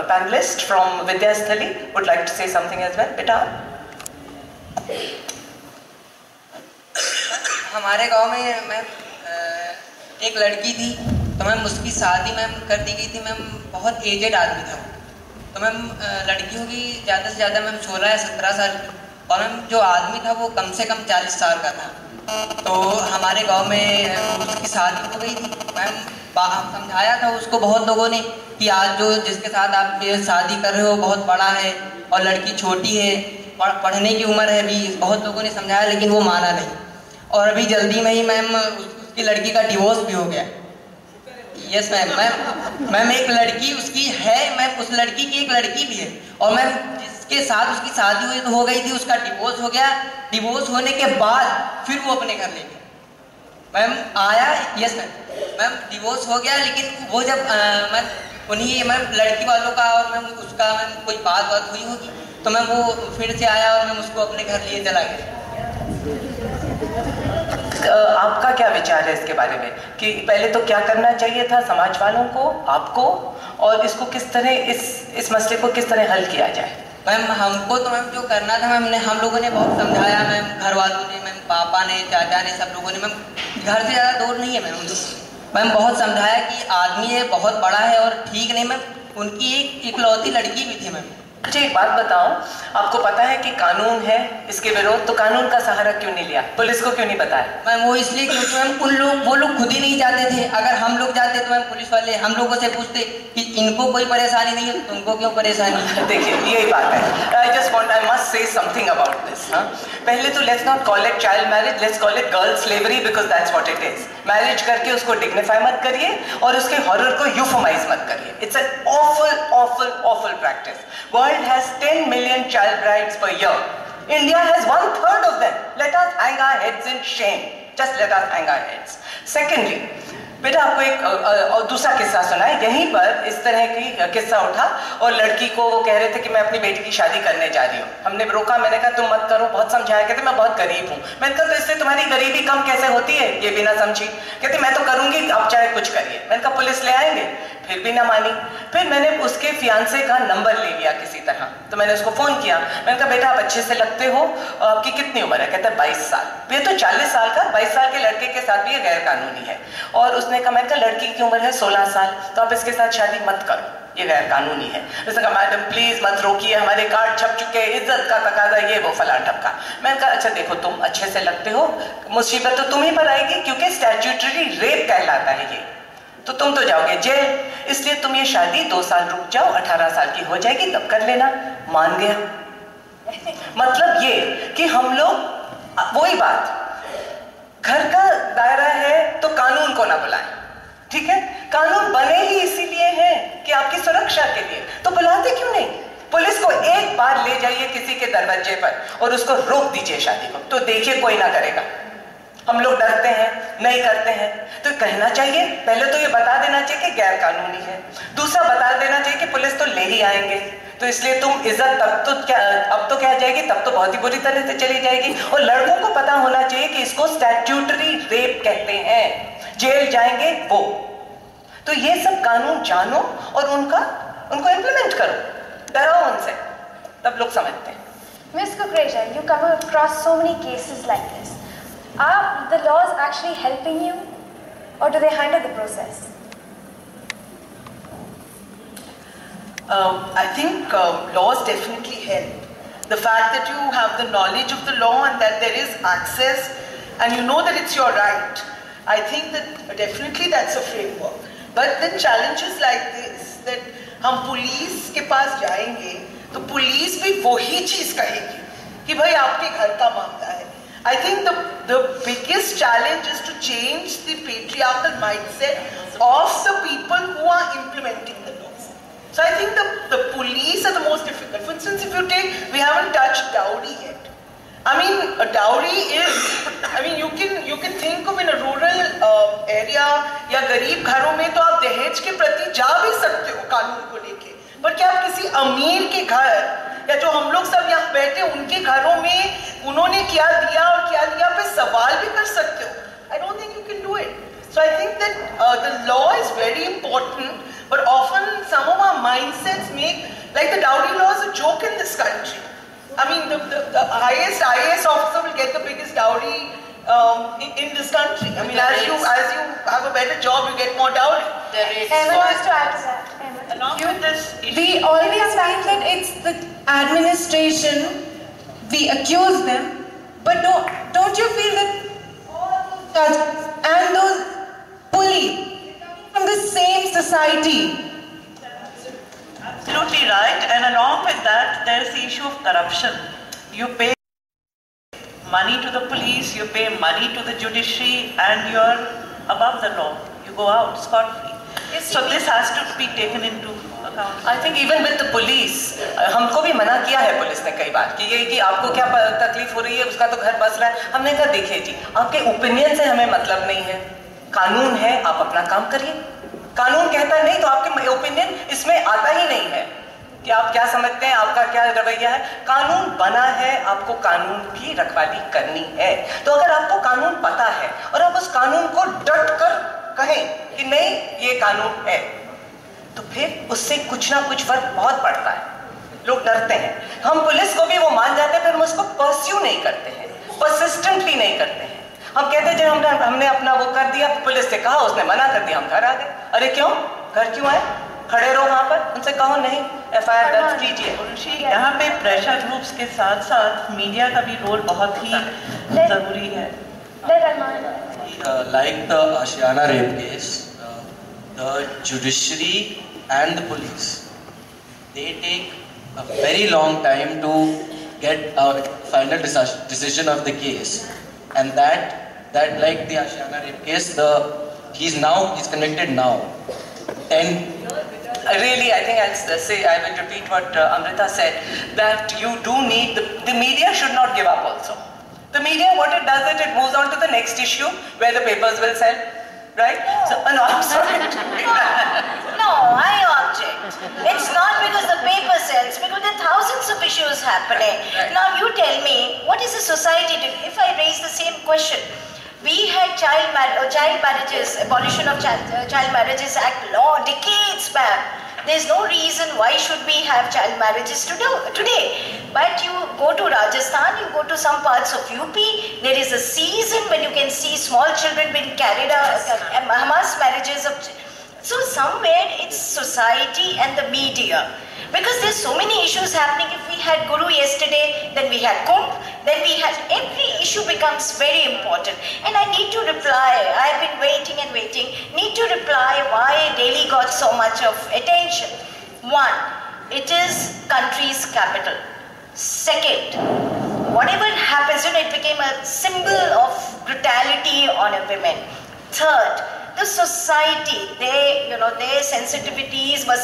panelist from Vidyasthali would like to say something as well. Beta? हमारे गांव में ma'am एक लड़की थी, तो ma'am उसकी शादी ma'am कर दी गई थी। मैम बहुत एजेड आदमी था, तो मैम लड़की होगी ज़्यादा से ज़्यादा मैम 16 या 17 साल की, और मैम जो आदमी था वो कम से कम 40 साल का था। तो हमारे गांव में उसकी शादी हो गई थी। मैम समझाया था उसको बहुत लोगों ने कि आज जो जिसके साथ आप शादी कर रहे हो बहुत बड़ा है और लड़की छोटी है, पढ़ने की उम्र है भी। बहुत लोगों ने समझाया, लेकिन वो माना नहीं। और अभी जल्दी में ही मैम उसकी लड़की का डिवोर्स भी हो गया। यस मैम, मैम एक लड़की उसकी है, मैम उस लड़की की एक लड़की भी है, और मैम जिसके साथ उसकी शादी हुई तो हो गई थी, उसका डिवोर्स हो गया। डिवोर्स होने के बाद फिर वो अपने घर ले गया। मैम आया, यस मैम डिवोर्स हो गया, लेकिन वो जब मैम उन्हीं मैम लड़की वालों का और मैम उसका मैम कोई बात हुई होगी, तो मैम वो फिर से आया और मैम उसको अपने घर लिए चला गया। आपका क्या विचार है इसके बारे में कि पहले तो क्या करना चाहिए था समाज वालों को, आपको, और इसको किस तरह इस मसले को किस तरह हल किया जाए? मैम हमको तो मैम जो करना था मैम हम लोगों ने बहुत समझाया मैम, घर वालों ने, मैम पापा ने, चाचा ने, सब लोगों ने। मैम घर से ज़्यादा दूर नहीं है मैम, मैम बहुत समझाया कि आदमी है बहुत बड़ा है और ठीक नहीं। मैम उनकी एक इकलौती लड़की भी थी मैम। मुझे एक बात बताओ, आपको पता है कि कानून है इसके विरोध, तो कानून का सहारा क्यों नहीं लिया? पुलिस को क्यों नहीं बताया? मैम वो इसलिए क्योंकि मैम वो लोग खुद ही नहीं जाते थे। अगर हम लोग जाते तो मैम पुलिस वाले हम लोगों से पूछते कि इनको कोई परेशानी नहीं है, तुमको क्यों परेशानी? देखिए यही बात है। I must say something about this. पहले तो let's not call it child marriage, let's call it girl slavery, because that's what it is. Marriage करके उसको डिग्निफाई मत करिए और उसके हॉरर को यूफोमाइज मत करिए। It's an awful practice. World has 10 million child brides per year. India has 1/3 of them. Let us hang our heads in shame. Just let us hang our heads. Secondly, बेटा आपको एक और दूसरा किस्सा सुना है। यहीं पर इस तरह की किस्सा उठा और लड़की को वो कह रहे थे कि मैं अपनी बेटी की शादी करने जा रही हूँ। हमने रोका, मैंने कहा तुम मत करो, बहुत समझाया। कहते मैं बहुत गरीब हूँ। मैंने कहा तो इससे तुम्हारी गरीबी कम कैसे होती है? ये भी ना समझी। कहते मैं तो करूंगी, आप चाहे कुछ करिए। मैंने कहा पुलिस ले आएंगे, फिर भी ना मानी। फिर मैंने उसके फियांसे का नंबर ले लिया किसी तरह, तो मैंने उसको फोन किया। मैंने कहा बेटा आप अच्छे से लगते हो, आपकी कितनी उम्र है? कहता है 22 साल। ये तो 40 साल का 22 साल के लड़के के साथ भी ये गैर कानूनी है। और उसने कहा, मैंने कहा लड़की की उम्र है 16 साल, तो आप इसके साथ शादी मत करो, ये गैर कानूनी है। उसने कहा मैडम प्लीज मत रोकिए, हमारे कार्ड छप चुके हैं, इज्जत का तकाजा, ये वो फला टपका। मैंने कहा अच्छा देखो तुम अच्छे से लगते हो, मुसीबत तो तुम ही पर आएगी क्योंकि स्टैट्यूटरी रेप कहलाता है ये, तो तुम तो जाओगे जेल। इसलिए तुम ये शादी 2 साल रुक जाओ, 18 साल की हो जाएगी तब कर लेना। मान गया। मतलब ये कि हम लोग वही बात, घर का दायरा है तो कानून को ना बुलाएं, ठीक है? कानून बने ही इसीलिए हैं कि आपकी सुरक्षा के लिए, तो बुलाते क्यों नहीं? पुलिस को एक बार ले जाइए किसी के दरवाजे पर और उसको रोक दीजिए शादी को, तो देखिए कोई ना करेगा। हम लोग डरते हैं, नहीं करते हैं, तो कहना चाहिए, पहले तो ये बता देना चाहिए कि गैर कानूनी है, दूसरा बता देना चाहिए कि पुलिस तो ले ही आएंगे। तो इसलिए तुम इज्जत तब तो क्या, अब तो क्या जाएगी, तब तो बहुत ही बुरी तरह से चली जाएगी। और लड़कों को पता होना चाहिए कि इसको स्टैट्यूटरी रेप कहते हैं, जेल जाएंगे वो। तो ये सब कानून जानो और उनको इम्प्लीमेंट करो, डराओ उनसे, तब लोग समझते हैं। Ms. Kukreja, you come across so many cases like this. Are the laws actually helping you, or do they hinder the process? I think laws definitely help. The fact that you have the knowledge of the law and that there is access and you know that it's your right, I think that definitely that's a framework. But then challenges like this, that हम police के पास जाएंगे तो police भी वही चीज कहेगी कि भाई आपके घर का मामला है. I think the biggest challenge is to change the patriarchal mindset of the people who are implementing the laws. So I think the police are the most difficult. For instance, if you take, we haven't touched dowry yet. I mean, a dowry is, I mean, you can think of in a rural area या गरीब घरों में तो आप दहेज के प्रति जा भी सकते हो कानून को लेके, पर क्या आप किसी अमीर के घर या जो हम लोग सब यहाँ बैठे उनके घरों में उन्होंने क्या दिया और क्या लिया पे सवाल भी कर सकते हो? I don't think you can do it. So I think that the law is very important, but often some of our mindsets make, like the dowry law is a joke in this country. I mean, the highest IAS officer will get the biggest dowry in this country. I mean, as you have a better job, you get more dowry. Emma wants to add to that. We always find that it's the administration, we accuse them, but don't you feel that all those judges and those police from the same society? Absolutely right, and along with that, there is the issue of corruption. You pay money to the police, you pay money to the judiciary, and you're above the law. You go out scot-free. So this has to be taken into account. I think even with the police, हमको भी मना किया है police ने कई बार कि आपको क्या तकलीफ हो रही है, उसका तो घर बस रहा है। हमने कहा देखिए जी, आपके ओपिनियन से हमें मतलब नहीं है, कानून है, आप अपना काम करिए। कानून कहता नहीं तो आपके ओपिनियन इसमें आता ही नहीं है। कि आप क्या समझते हैं, आपका क्या रवैया है। कानून बना है, आपको कानून की रखवाली करनी है। तो अगर आपको कानून पता है और आप उस कानून को डट कर कहें कि नहीं ये कानून है, तो फिर उससे कुछ ना कुछ फर्क बहुत पड़ता है। लोग डरते हैं, हम पुलिस को भी वो मान जाते हैं, फिर हम उसको परस्यू नहीं करते हैं, परसिस्टेंटली नहीं करते हैं। हम कहते हैं जब हमने अपना वो कर दिया, पुलिस से कहा, उसने मना कर दिया, हम घर आ गए। अरे क्यों, घर क्यों आए, खड़े रहो वहां पर, उनसे कहो नहीं FIR दर्ज कीजिए। यहाँ पे प्रेशर ग्रुप्स के साथ साथ मीडिया का भी रोल बहुत ही जरूरी है। Like the Ashiana rape case, the judiciary and the police, they take a very long time to get a final decision of the case, and that like the Ashiana rape case, he's convicted now. Really, I think I'll say, I will repeat what Amrita said, that you do need, the media should not give up also. The media, what it does is it moves on to the next issue where the papers will sell, right? So, no, I'm sorry. No, I object. It's not because the paper sells, because there are thousands of issues happening. Right. Now you tell me, what is the society doing? If I raise the same question, we had child marriages, abolition of Child Marriages Act law decades back. There's no reason why should we have child marriages today. But you go to Rajasthan, you go to some parts of UP, there is a season when you can see small children being carried out, mass marriages of. So somewhere it's society and the media. Because there's so many issues happening. If we had Guru yesterday, then we had Kumbh, then we had, every issue becomes very important. And I need to reply, I've been waiting and waiting, need to reply why Delhi got so much of attention. One, it is country's capital. Second, whatever happens, it became a symbol of brutality on a women. Third, the society, their sensitivities were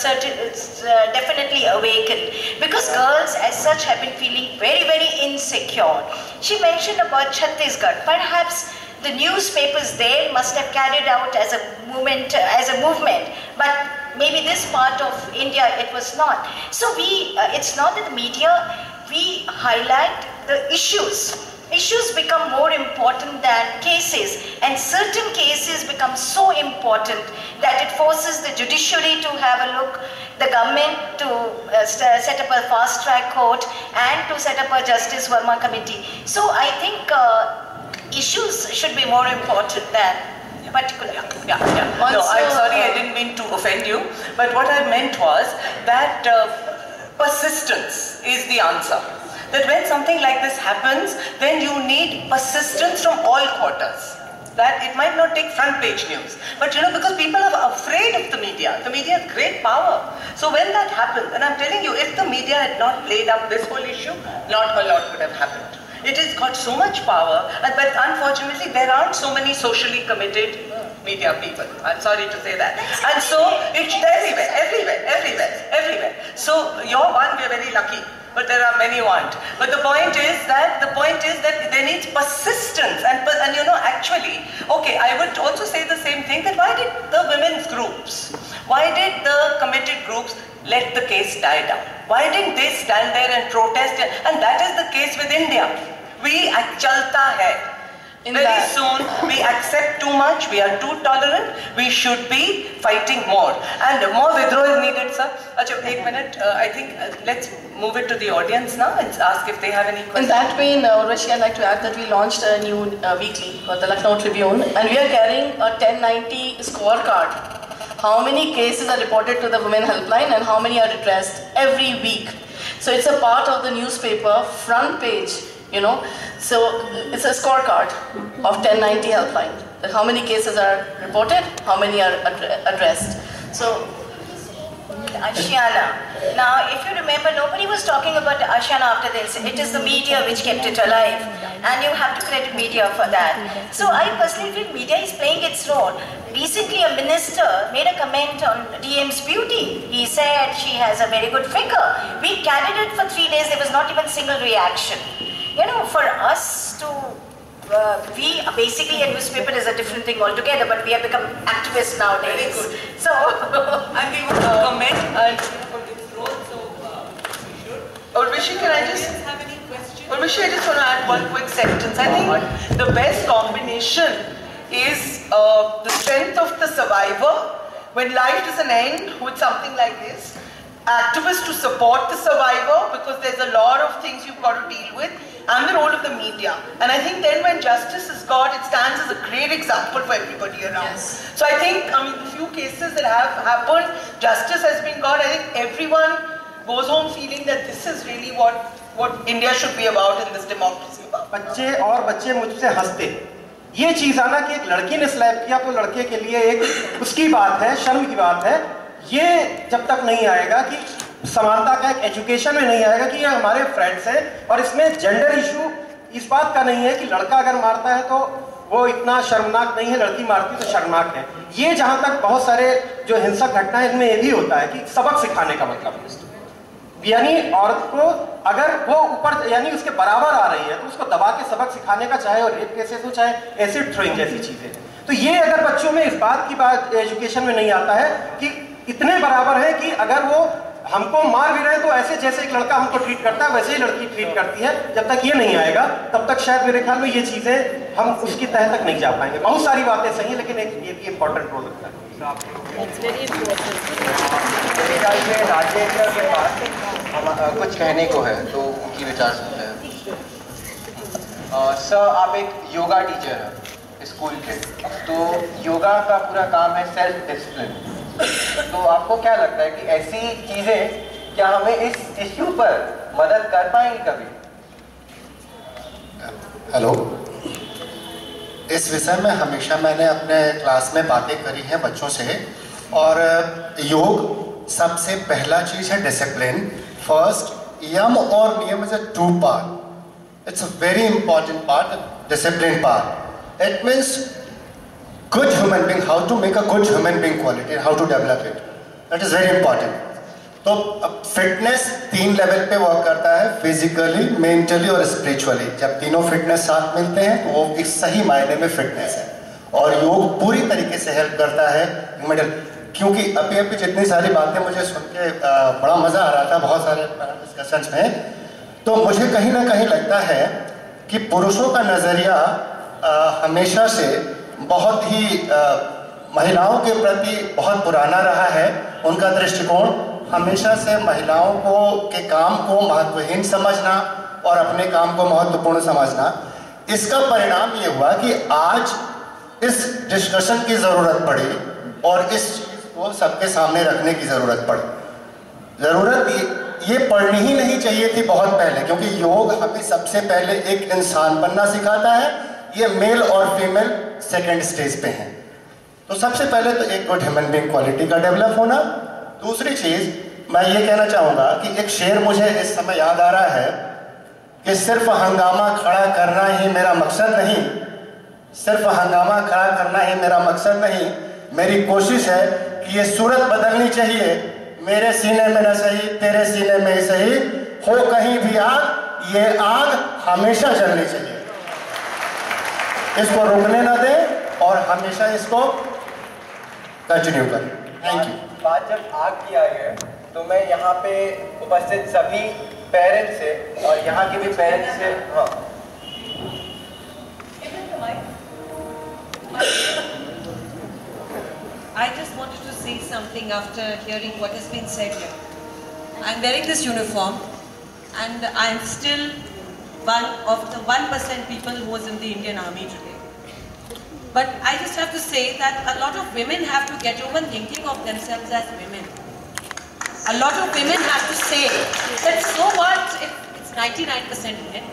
definitely awakened, because girls as such have been feeling very, very insecure. She mentioned about Chhattisgarh. Perhaps the newspapers there must have carried out as a movement, but maybe this part of India it was not. So it's not that the media, we highlight the issues. Issues become more important than cases, and certain cases become so important that it forces the judiciary to have a look, the government to set up a fast track court, and to set up a Justice Verma committee. So I think issues should be more important than particular. Yeah. No, I'm sorry, I didn't mean to offend you, but what I meant was that persistence is the answer. That when something like this happens, then you need persistence from all quarters. That it might not take front page news, but because people are afraid of the media has great power. So when that happens, and I'm telling you, if the media had not played up this whole issue, not a lot would have happened. It has got so much power, but unfortunately there aren't so many socially committed media people. I'm sorry to say that. And so it's everywhere. So you're one, we're very lucky. But there are many who aren't. But the point is that there needs persistence, and actually, okay, I would also say the same thing, that why did the women's groups, why did the committed groups let the case die down? Why didn't they stand there and protest? And that is the case with India. We chalta hai. Very soon we accept too much, we are too tolerant, we should be fighting more. And more withdrawal is needed, sir. Achha, 1 minute, I think let's move it to the audience now and ask if they have any questions. In that vein, Urvashi, I'd like to add that we launched a new weekly called the Lucknow Tribune, and we are carrying a 1090 scorecard. How many cases are reported to the Women Helpline and how many are redressed every week. So it's a part of the newspaper, front page. So it's a scorecard of 1090 helpline. That how many cases are reported, how many are addressed. So Ashiana. Now, if you remember, nobody was talking about Ashiana after this. It is the media which kept it alive, and you have to credit media for that. So I personally feel media is playing its role. Recently, a minister made a comment on DM's beauty. He said she has a very good figure. We carried it for 3 days. There was not even a single reaction. For us to we basically, a newspaper is a different thing altogether, but we have become activists nowadays. So, and we would comment and for this role. So can I just want to add one quick sentence. I think the best combination is the strength of the survivor when life doesn't end with something like this. Activists to support the survivor because there's a lot of things you've got to deal with, and the role of the media. And I think then when justice is got, it stands as a great example for everybody around. Yes. So I think, the few cases that have happened, justice has been got. I think everyone goes home feeling that this is really what India should be about and this democracy about. बच्चे और बच्चे मुझसे हंसते, ये चीज आना कि एक लड़की ने स्लैप किया तो लड़के के लिए एक उसकी बात है, शर्म की बात है, ये जब तक नहीं आएगा कि समानता का एक एजुकेशन में नहीं आएगा कि ये हमारे फ्रेंड्स हैं, और इसमें जेंडर इशू इस बात का नहीं है कि लड़का अगर मारता है तो वो इतना शर्मनाक नहीं है, लड़की मारती तो शर्मनाक है। ये जहां तक बहुत सारे जो हिंसक घटनाएं इनमें ये भी होता है कि सबक सिखाने का मतलब है, यानी औरत को अगर वो ऊपर यानी उसके बराबर आ रही है तो उसको दबा के सबक सिखाने का, चाहे वो रेप केसेस हो चाहे एसिड थ्रोइंग जैसी चीजें। तो ये अगर बच्चों में इस बात की बात एजुकेशन में नहीं आता है कि इतने बराबर है कि अगर वो हमको मार भी रहे तो ऐसे जैसे एक लड़का हमको ट्रीट करता है वैसे ही लड़की ट्रीट करती है, जब तक ये नहीं आएगा तब तक शायद मेरे ख्याल में ये चीजें हम उसकी तह तक नहीं जा पाएंगे। बहुत सारी बातें सही है लेकिन एक ये भी इम्पोर्टेंट रोल रखता है। राजेंद्र के पास कुछ कहने को है तो उनकी विचार सुनते हैं। सर, आप एक योगा टीचर हैं स्कूल के, तो योगा का पूरा काम है सेल्फ डिसिप्लिन, तो आपको क्या लगता है कि ऐसी चीजें क्या हमें इस इश्यू पर मदद कर पाएंगी कभी? हेलो, इस विषय में हमेशा मैंने अपने क्लास में बातें करी हैं बच्चों से, और योग सबसे पहला चीज है डिसिप्लिन। फर्स्ट, यम और niyama is a two part, it's a very important part, discipline part. It means good human being, how to make a good human being quality, how to develop it, that is very important. तो fitness 3 level पे work करता है, physically, mentally और spiritually. जब तीनों fitness साथ मिलते हैं तो वो एक सही मायने में फिटनेस है, और योग पूरी तरीके से हेल्प करता है मिडल। क्योंकि अभी जितनी सारी बातें मुझे सुन के बड़ा मजा आ रहा था बहुत सारे डिस्कशंस में, तो मुझे कहीं ना कहीं लगता है कि पुरुषों का नजरिया हमेशा से बहुत ही महिलाओं के प्रति बहुत पुराना रहा है। उनका दृष्टिकोण हमेशा से महिलाओं को के काम को महत्वहीन समझना और अपने काम को महत्वपूर्ण समझना। इसका परिणाम ये हुआ कि आज इस डिस्कशन की जरूरत पड़ी और इस चीज को सबके सामने रखने की जरूरत पड़ी। जरूरत ये पढ़नी ही नहीं चाहिए थी बहुत पहले, क्योंकि योग हमें सबसे पहले एक इंसान बनना सिखाता है। ये मेल और फीमेल सेकेंड स्टेज पे हैं। तो सबसे पहले तो एक गुड ह्यूमन बीइंग क्वालिटी का डेवलप होना। दूसरी चीज मैं ये कहना चाहूंगा कि एक शेर मुझे इस समय याद आ रहा है कि सिर्फ हंगामा खड़ा करना ही मेरा मकसद नहीं, सिर्फ हंगामा खड़ा करना ही मेरा मकसद नहीं, मेरी कोशिश है कि ये सूरत बदलनी चाहिए। मेरे सीने में न सही तेरे सीने में ही सही, हो कहीं भी आग, ये आग हमेशा जलनी चाहिए। इसको रुकने ना दें और हमेशा इसको कंटिन्यू करें। Thank you. बात जब आग की आई है तो मैं यहाँ पे उपस्थित सभी पेरेंट्स से और यहाँ के भी पेरेंट्स से I just wanted to say something after hearing what has been said here. I'm wearing this uniform and I'm still one of the 1% people who was in the Indian Army today. But I just have to say that a lot of women have to get over thinking of themselves as women. A lot of women have to say that so what if it's 99% men,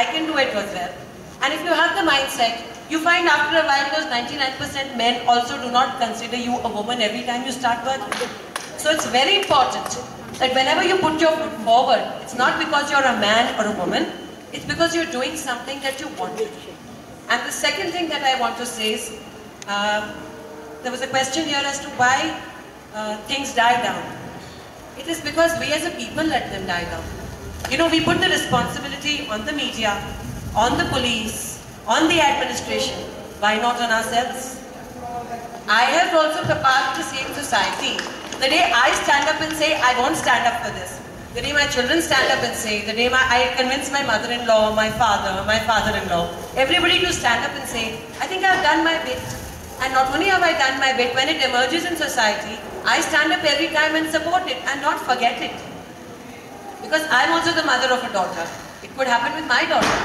I can do it as well. And if you have the mindset, you find after a while those 99% men also do not consider you a woman every time you start working. So it's very important that whenever you put your foot forward, it's not because you're a man or a woman, it's because you're doing something that you want to do. And the second thing that I want to say is, there was a question here as to why things die down. It is because we as a people let them die down. You know, we put the responsibility on the media, on the police, on the administration. Why not on ourselves? I have also the path to save society. The day I stand up and say, I won't stand up for this, the day my children stand up and say, the day I convince my mother-in-law, my father-in-law, everybody to stand up and say, I think I've done my bit. And not only have I done my bit, when it emerges in society, I stand up every time and support it and not forget it. Because I'm also the mother of a daughter. It could happen with my daughter.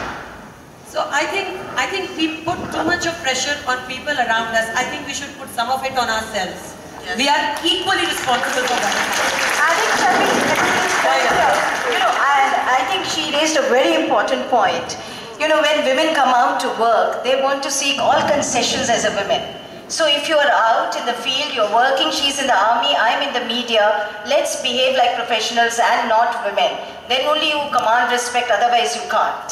So I think we put too much of pressure on people around us. I think we should put some of it on ourselves. Yes. We are equally responsible for that. And I think she raised a very important point. When women come out to work, they want to seek all concessions as a woman. So if you are out in the field, you're working, she's in the army, I'm in the media, let's behave like professionals and not women. Then only you command respect, otherwise you can't.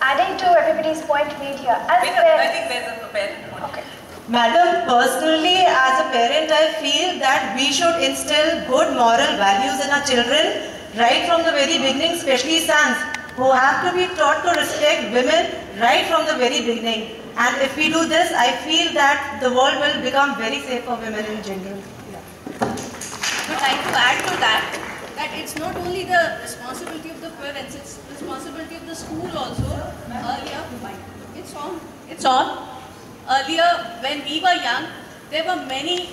Adding to everybody's point made here, I think there's a parent. Okay. Madam, personally, as a parent, I feel that we should instill good moral values in our children right from the very beginning, especially sons, who have to be taught to respect women right from the very beginning. And if we do this, I feel that the world will become very safe for women in general. But I to add to that it's not only the responsibility of the parents, it's the responsibility of the school also. Earlier, it's on. Earlier, when we were young, there were many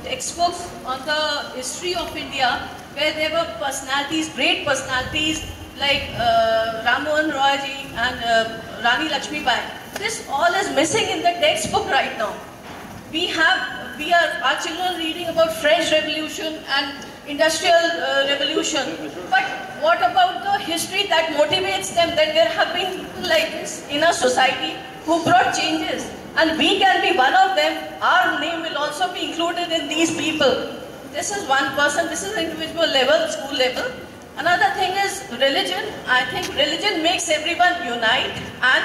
textbooks on the history of India where there were personalities, great personalities like Ram Mohan Roy ji and Rani Lakshmi Bai. This all is missing in the textbook right now. Our children reading about French Revolution and Industrial Revolution. But what about the history that motivates them, that there have been people like this in our society who brought changes? And we can be one of them. Our name will also be included in these people. This is one person, this is individual level, school level. Another thing is religion. I think religion makes everyone unite, and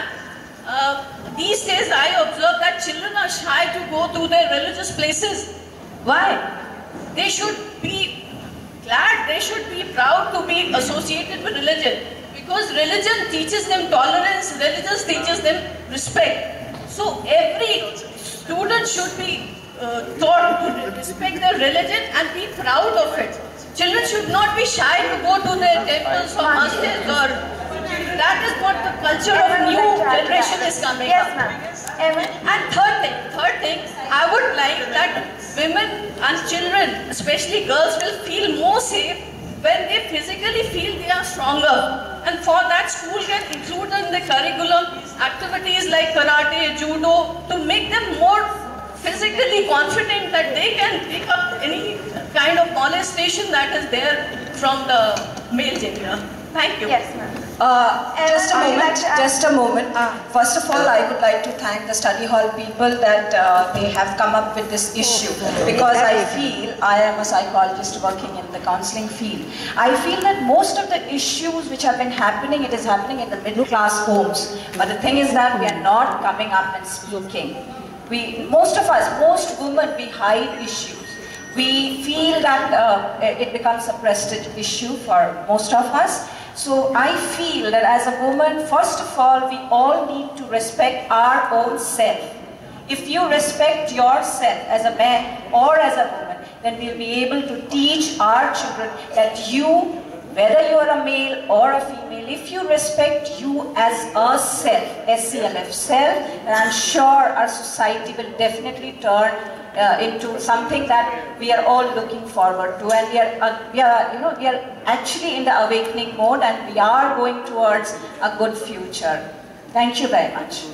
these days I observe that children are shy to go to their religious places. Why? They should be glad, they should be proud to be associated with religion, because religion teaches them tolerance, religion teaches them respect. So every student should be taught to respect their religion and be proud of it. Children should not be shy to go to their temples or masjids, or that is what the culture of new generation is coming up. And third thing, I would like that women and children, especially girls, will feel more safe when they physically feel they are stronger. And for that, school can include in the curriculum activities like karate, judo, to make them more physically confident that they can pick up any kind of molestation that is there from the male gender. Thank you. Yes, ma'am. Just a moment. First of all, I would like to thank the study hall people that they have come up with this issue, because I feel, I am a psychologist working in the counseling field. I feel that most of the issues which have been happening, it is happening in the middle class homes. But the thing is that we are not coming up and speaking. Most women, we hide issues. We feel that it becomes a prestige issue for most of us. So I feel that as a woman, first of all, we all need to respect our own self. If you respect yourself as a man or as a woman, then we'll be able to teach our children that you, whether you're a male or a female, if you respect you as a self, S-E-L-F, self, then I'm sure our society will definitely turn into something that we are all looking forward to, and we are actually in the awakening mode, and we are going towards a good future. Thank you very much.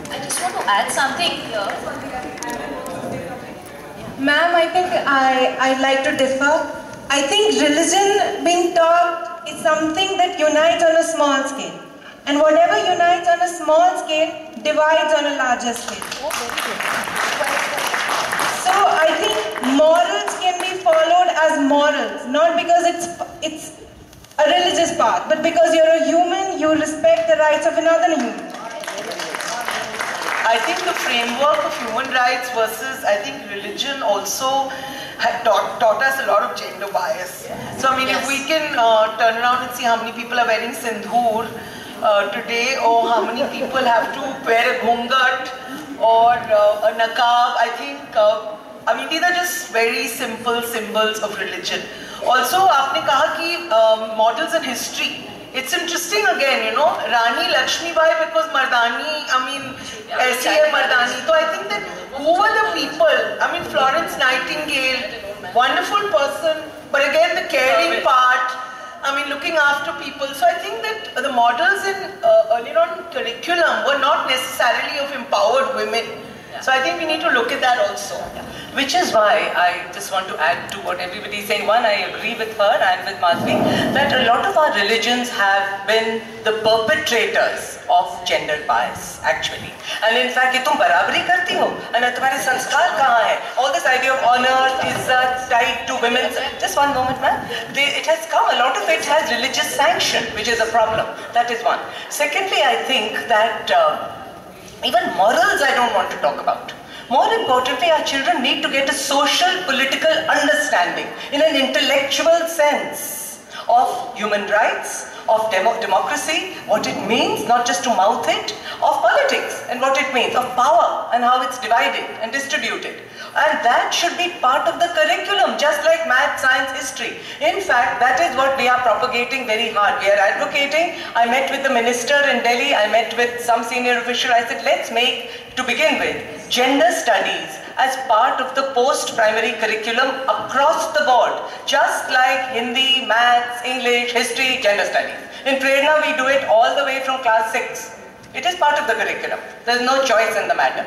I just want to add something here. Ma'am, I think I'd like to differ. I think religion being taught is something that unites on a small scale. And whatever unites on a small scale divides on a larger scale. So I think morals can be followed as morals, not because it's a religious path, but because you're a human, you respect the rights of another human. I think the framework of human rights versus, I think religion also had taught us a lot of gender bias. So I mean, if we can turn around and see how many people are wearing sindhoor today, or how many people have to wear a ghungat or a niqab, I think I mean, these are just very simple symbols of religion. Also, आपने कहा कि models in history. It's interesting again, you know, Rani Lakshmibai because Mardani, I mean, ऐसी है Mardani. So I think that who were the people? I mean, Florence Nightingale, wonderful person, but again the caring part. I mean, looking after people. So I think that the models in earlier on curriculum were not necessarily of empowered women. So I think we need to look at that also. Which is why I just want to add to what everybody is saying. One, I agree with her and with Madhvi that a lot of our religions have been the perpetrators of gender bias, actually. And in fact, कि तुम बराबरी करती हो, and तुम्हारे संस्कार कहाँ है? All this idea of honor, izzat, tied to women's. Just one moment, ma'am. It has come. A lot of it has religious sanction, which is a problem. That is one. Secondly, I think that even morals I don't want to talk about. More importantly, our children need to get a social, political understanding in an intellectual sense of human rights, of democracy, what it means, not just to mouth it, of politics and what it means, of power and how it's divided and distributed. And that should be part of the curriculum, just like math, science, history. In fact, that is what we are propagating very hard. We are advocating. I met with the minister in Delhi, I met with some senior official. I said, let's make, to begin with, gender studies as part of the post-primary curriculum across the board, just like Hindi, maths, English, history, gender studies. In Prerna, we do it all the way from class 6. It is part of the curriculum. There is no choice in the matter.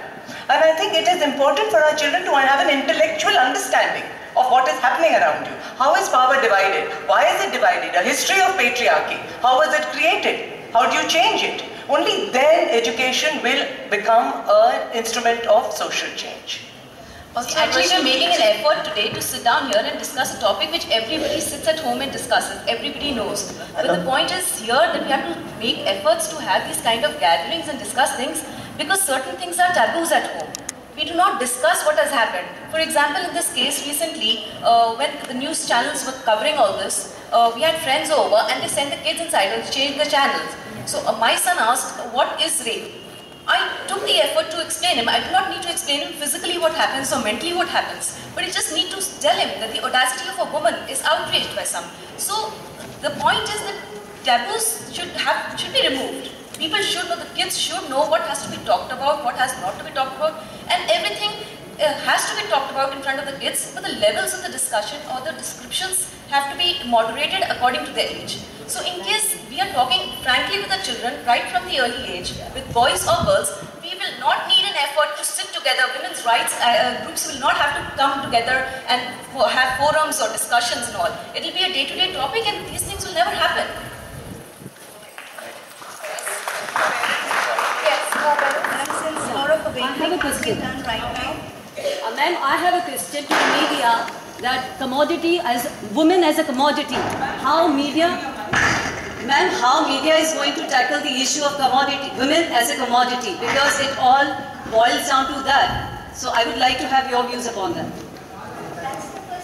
And I think it is important for our children to have an intellectual understanding of what is happening around you. How is power divided? Why is it divided? A history of patriarchy. How was it created? How do you change it? Only then education will become an instrument of social change. Also, actually, we're making an effort today to sit down here and discuss a topic which everybody sits at home and discusses. Everybody knows. But the point is here that we have to make efforts to have these kind of gatherings and discuss things because certain things are taboos at home. We do not discuss what has happened. For example, in this case recently, when the news channels were covering all this, we had friends over and they sent the kids inside and changed the channels. So my son asked, what is rape? I took the effort to explain him. I do not need to explain him physically what happens or mentally what happens, but I just need to tell him that the audacity of a woman is outraged by some. So the point is that taboos should be removed. People should know, the kids should know what has to be talked about, what has not to be talked about, and everything has to be talked about in front of the kids, but the levels of the discussion or the descriptions have to be moderated according to their age. So in case we are talking frankly with the children right from the early age, with boys or girls, we will not need an effort to sit together. Women's rights groups will not have to come together and have forums or discussions and all. It will be a day-to-day topic and these things will never happen. Since a lot of awakening has been done right now. Ma'am, I have a question to the media that commodity as women as a commodity. How media is going to tackle the issue of commodity, women as a commodity, because it all boils down to that. So I would like to have your views upon that.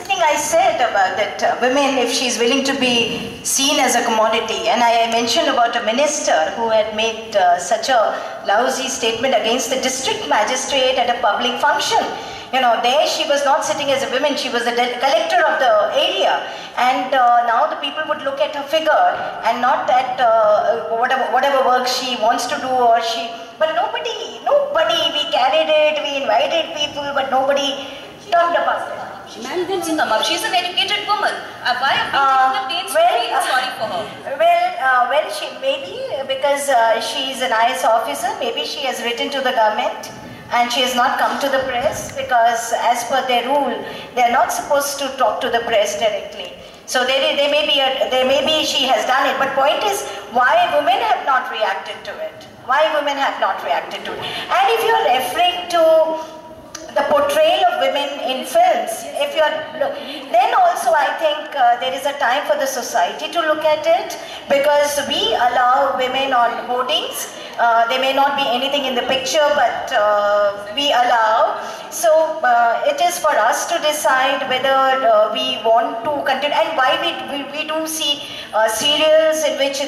Thing I said about that women, if she's willing to be seen as a commodity, and I mentioned about a minister who had made such a lousy statement against the district magistrate at a public function. You know, there she was not sitting as a woman, she was the collector of the area, and now the people would look at her figure and not at whatever work she wants to do or she, but nobody, we carried it, we invited people, but nobody talked about it. She's an educated woman. Why are we taking the sorry for her? Well, she maybe because she's an IS officer, maybe she has written to the government and she has not come to the press because as per their rule, they are not supposed to talk to the press directly. So there may be she has done it, but point is why women have not reacted to it. Why women have not reacted to it. And if you are referring to the portrayal of women in films, then also I think there is a time for the society to look at it, because we allow women on hoardings. There may not be anything in the picture, but we allow, So it is for us to decide whether we want to continue, and why we do see serials in which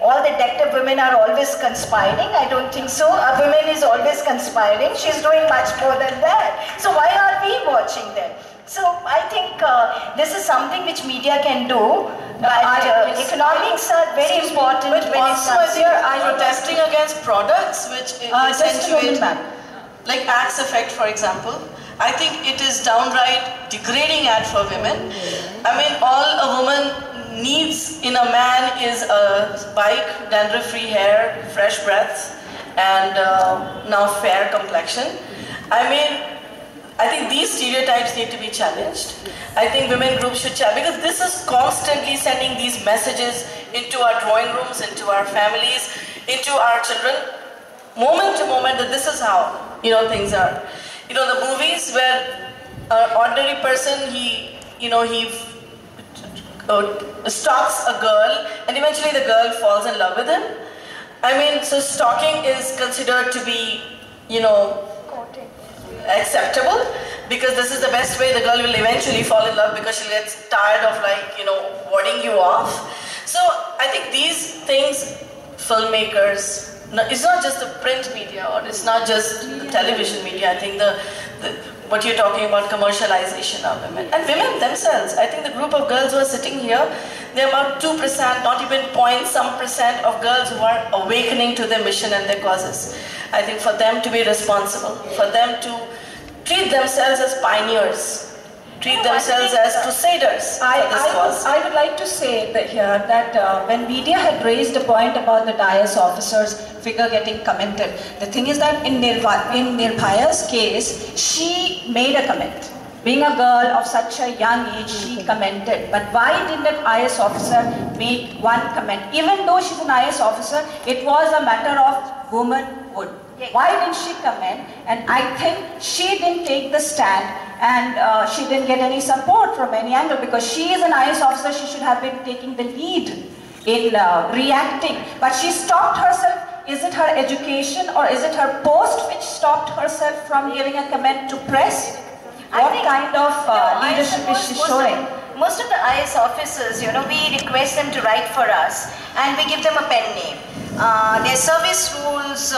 all the detective women are always conspiring. I don't think so. A woman is always conspiring. She's doing much more than that. So why are we watching them? So I think this is something which media can do, but economics are very important. But also, I think protesting against products which accentuate, like Axe effect, for example. I think it is downright degrading ad for women. I mean, all a woman needs in a man is a bike, dandruff-free hair, fresh breath, and now fair complexion. I mean, I think these stereotypes need to be challenged. I think women groups should challenge, because this is constantly sending these messages into our drawing rooms, into our families, into our children, moment to moment, that this is how, things are. The movies where an ordinary person, he stalks a girl and eventually the girl falls in love with him. I mean, so stalking is considered to be, acceptable, because this is the best way the girl will eventually fall in love, because she gets tired of warding you off. So I think these things, filmmakers, it's not just the print media, or it's not just the television media. I think what you're talking about, commercialization of women and women themselves. I think the group of girls who are sitting here, they're about 2%, not even % of girls who are awakening to their mission and their causes. I think for them to be responsible, for them to treat themselves as pioneers, treat themselves as crusaders for this cause. I would like to say that when media had raised a point about the DIAS officer's figure getting commented, the thing is that in Nirbhaya's case, she made a comment. Being a girl of such a young age, she commented. But why didn't an IS officer make one comment? Even though she's an IS officer, it was a matter of womanhood. Why didn't she comment? And I think she didn't take the stand, and she didn't get any support from any angle, because she is an IS officer. She should have been taking the lead in reacting. But she stopped herself. Is it her education or is it her post which stopped herself from giving a comment to press? What kind of leadership is she showing? Most of the IS officers, we request them to write for us, and we give them a pen name. Their service rules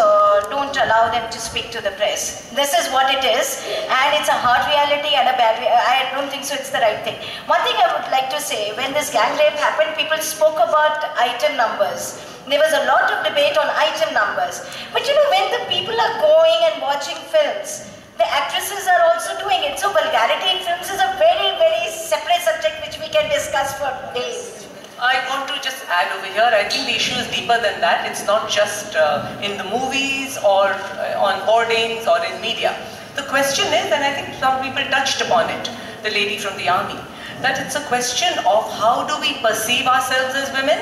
don't allow them to speak to the press. This is what it is, and it's a hard reality and a bad reality. I don't think so it's the right thing. One thing I would like to say, when this gang rape happened, people spoke about item numbers. There was a lot of debate on item numbers. But when the people are going and watching films, the actresses are also doing it. So vulgarity in films is a very, very separate subject which we can discuss for days. I want to just add over here, I think the issue is deeper than that. It's not just in the movies or on hoardings or in media. The question is, and I think some people touched upon it, the lady from the army, that it's a question of how do we perceive ourselves as women?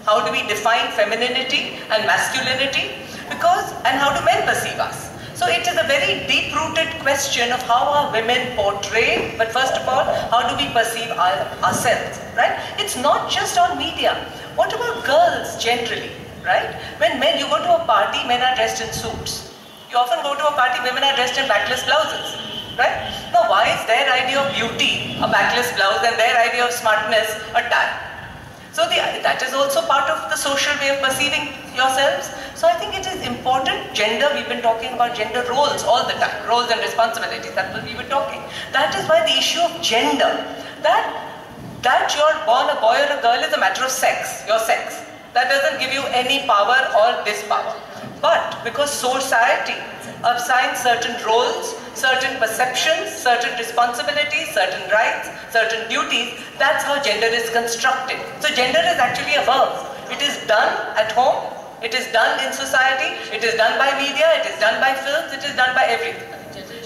How do we define femininity and masculinity? And how do men perceive us? So it is a very deep-rooted question of how are women portrayed, but first of all, how do we perceive ourselves, right? It's not just on media. What about girls generally, right? When you go to a party, men are dressed in suits. You often go to a party, women are dressed in backless blouses, right? Now, why is their idea of beauty a backless blouse and their idea of smartness a tie? So that is also part of the social way of perceiving yourselves. So I think it is important. Gender, we've been talking about gender roles all the time, roles and responsibilities, that's what we were talking. That is why the issue of gender, that you're born a boy or a girl is a matter of sex, your sex. That doesn't give you any power or dispower. But because society assigns certain roles, certain perceptions, certain responsibilities, certain rights, certain duties, that's how gender is constructed. So gender is actually a verb. It is done at home, it is done in society, it is done by media, it is done by films, it is done by everything.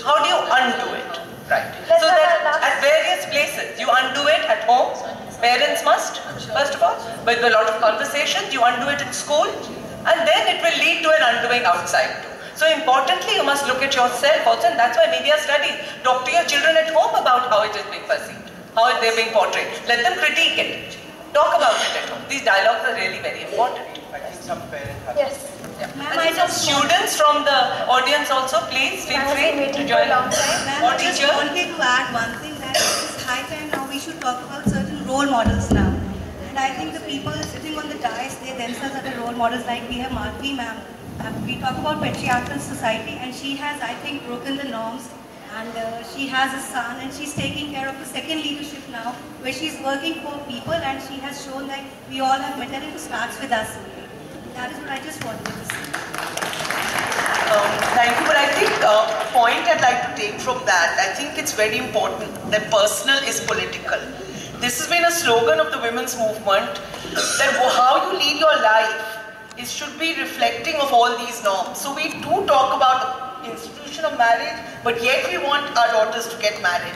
How do you undo it? Right. So that at various places, you undo it at home, parents must, first of all, with a lot of conversations, you undo it in school, and then it will lead to an undoing outside too. So importantly, you must look at yourself also, and that's why media studies. Talk to your children at home about how it is being perceived, how they're being portrayed. Let them critique it. Talk about it at home. These dialogues are really very important. I think some parents have Yes. And some students from the audience also, please feel free to join. Or just wanted to add one thing, that it's high time now we should talk about certain role models now. And I think the people sitting on the dais, they themselves are the role models. Like we have Madhvi ma'am. We talk about patriarchal society, and she has, I think, broken the norms. And she has a son, and she's taking care of the second leadership now, where she's working for people, and she has shown that we all have matter, and it starts with us only. That is what I just wanted to say. Thank you, but I think a point I'd like to take from that, I think it's very important that personal is political. This has been a slogan of the women's movement, that how you lead your life, it should be reflecting of all these norms. So we do talk about the institution of marriage, but yet we want our daughters to get married.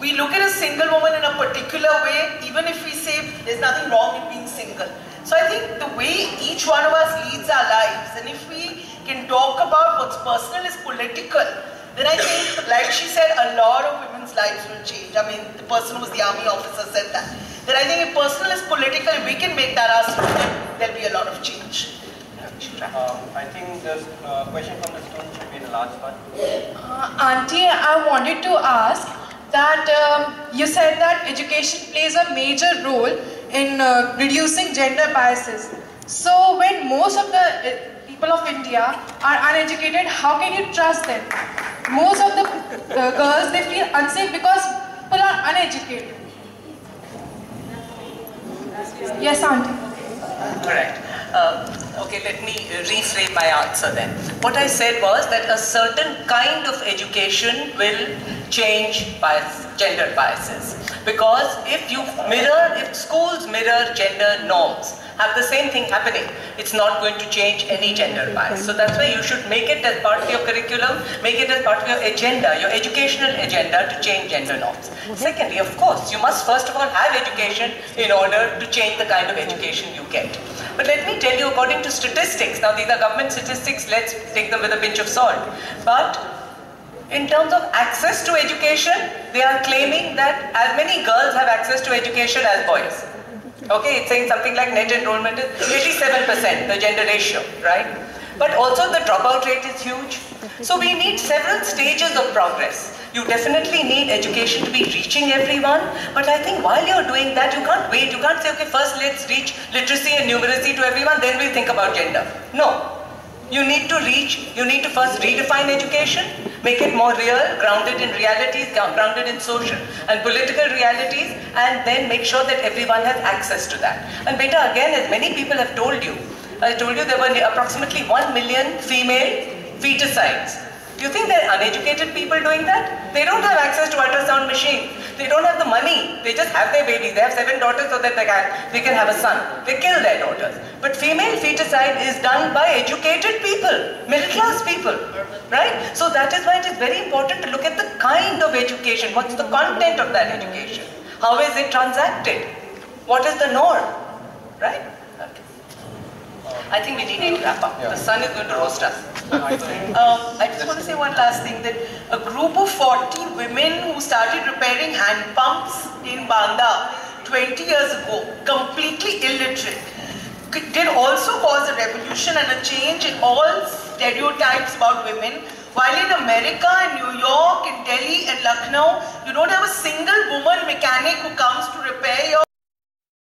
We look at a single woman in a particular way, even if we say there's nothing wrong with being single. So I think the way each one of us leads our lives, and if we can talk about what's personal is political, then I think, like she said, a lot of women's lives will change. I mean, the person who was the army officer said that. That I think if personal is political, if we can make that our slogan, there'll be a lot of change. I think the question from the student should be the last one. Auntie, I wanted to ask that you said that education plays a major role in reducing gender biases. So when most of the people of India are uneducated, how can you trust them? Most of the girls, they feel unsafe because people are uneducated. Yes, Auntie. Correct. Okay, let me reframe my answer then. What I said was that a certain kind of education will change gender biases. Because if schools mirror gender norms, have the same thing happening, it's not going to change any gender bias. So that's why you should make it as part of your curriculum, make it as part of your agenda, your educational agenda to change gender norms. Secondly, of course, you must first of all have education in order to change the kind of education you get. But let me tell you, according to statistics, now these are government statistics, let's take them with a pinch of salt. But in terms of access to education, they are claiming that as many girls have access to education as boys. Okay, it's saying something like net enrollment is 87%, the gender ratio, right? But also the dropout rate is huge. So we need several stages of progress. You definitely need education to be reaching everyone, but I think while you're doing that, you can't wait. You can't say, okay, first let's reach literacy and numeracy to everyone, then we'll think about gender. No. You need to first redefine education, make it more real, grounded in realities, grounded in social and political realities, and then make sure that everyone has access to that. And beta, again, as many people have told you, I told you there were approximately 1 million female feticides. Do you think there are uneducated people doing that? They don't have access to ultrasound machine. They don't have the money. They just have their babies. They have 7 daughters so that they can have a son. They kill their daughters. But female feticide is done by educated people, middle class people, right? So that is why it is very important to look at the kind of education. What's the content of that education? How is it transacted? What is the norm, right? Okay. I think we need to wrap up. The sun is going to roast us. I just want to say one last thing, that a group of 40 women who started repairing hand pumps in Banda 20 years ago, completely illiterate, did also cause a revolution and a change in all stereotypes about women. While in America, in New York, in Delhi and Lucknow, you don't have a single woman mechanic who comes to repair your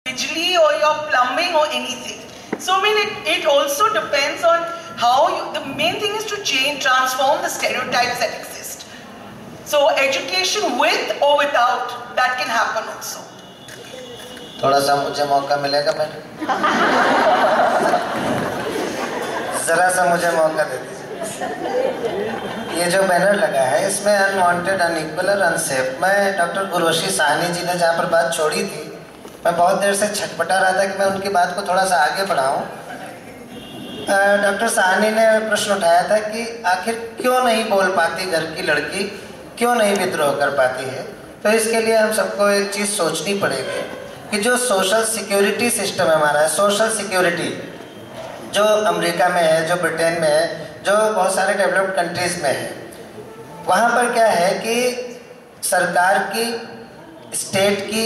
bijli or your plumbing or anything. So I mean, it also depends on how the main thing is to transform the stereotypes that exist. So education with or without, that can happen also. थोड़ा सा मुझे मौका मिलेगा madam? जरा सा मुझे मौका दे दीजिए। ये जो बैनर लगा है इसमें अनवांटेड, अनइक्वल और अनसेफ, मैं डॉक्टर उर्वशी साहनी जी ने जहाँ पर बात छोड़ी थी, मैं बहुत देर से छटपटा रहा था कि मैं उनकी बात को थोड़ा सा आगे बढ़ाऊं। डॉक्टर साहनी ने प्रश्न उठाया था कि आखिर क्यों नहीं बोल पाती घर की लड़की, क्यों नहीं विद्रोह कर पाती है। तो इसके लिए हम सबको एक चीज़ सोचनी पड़ेगी कि जो सोशल सिक्योरिटी सिस्टम हमारा है, सोशल सिक्योरिटी जो अमेरिका में है, जो ब्रिटेन में है, जो बहुत सारे डेवलप्ड कंट्रीज़ में है, वहाँ पर क्या है कि सरकार की, स्टेट की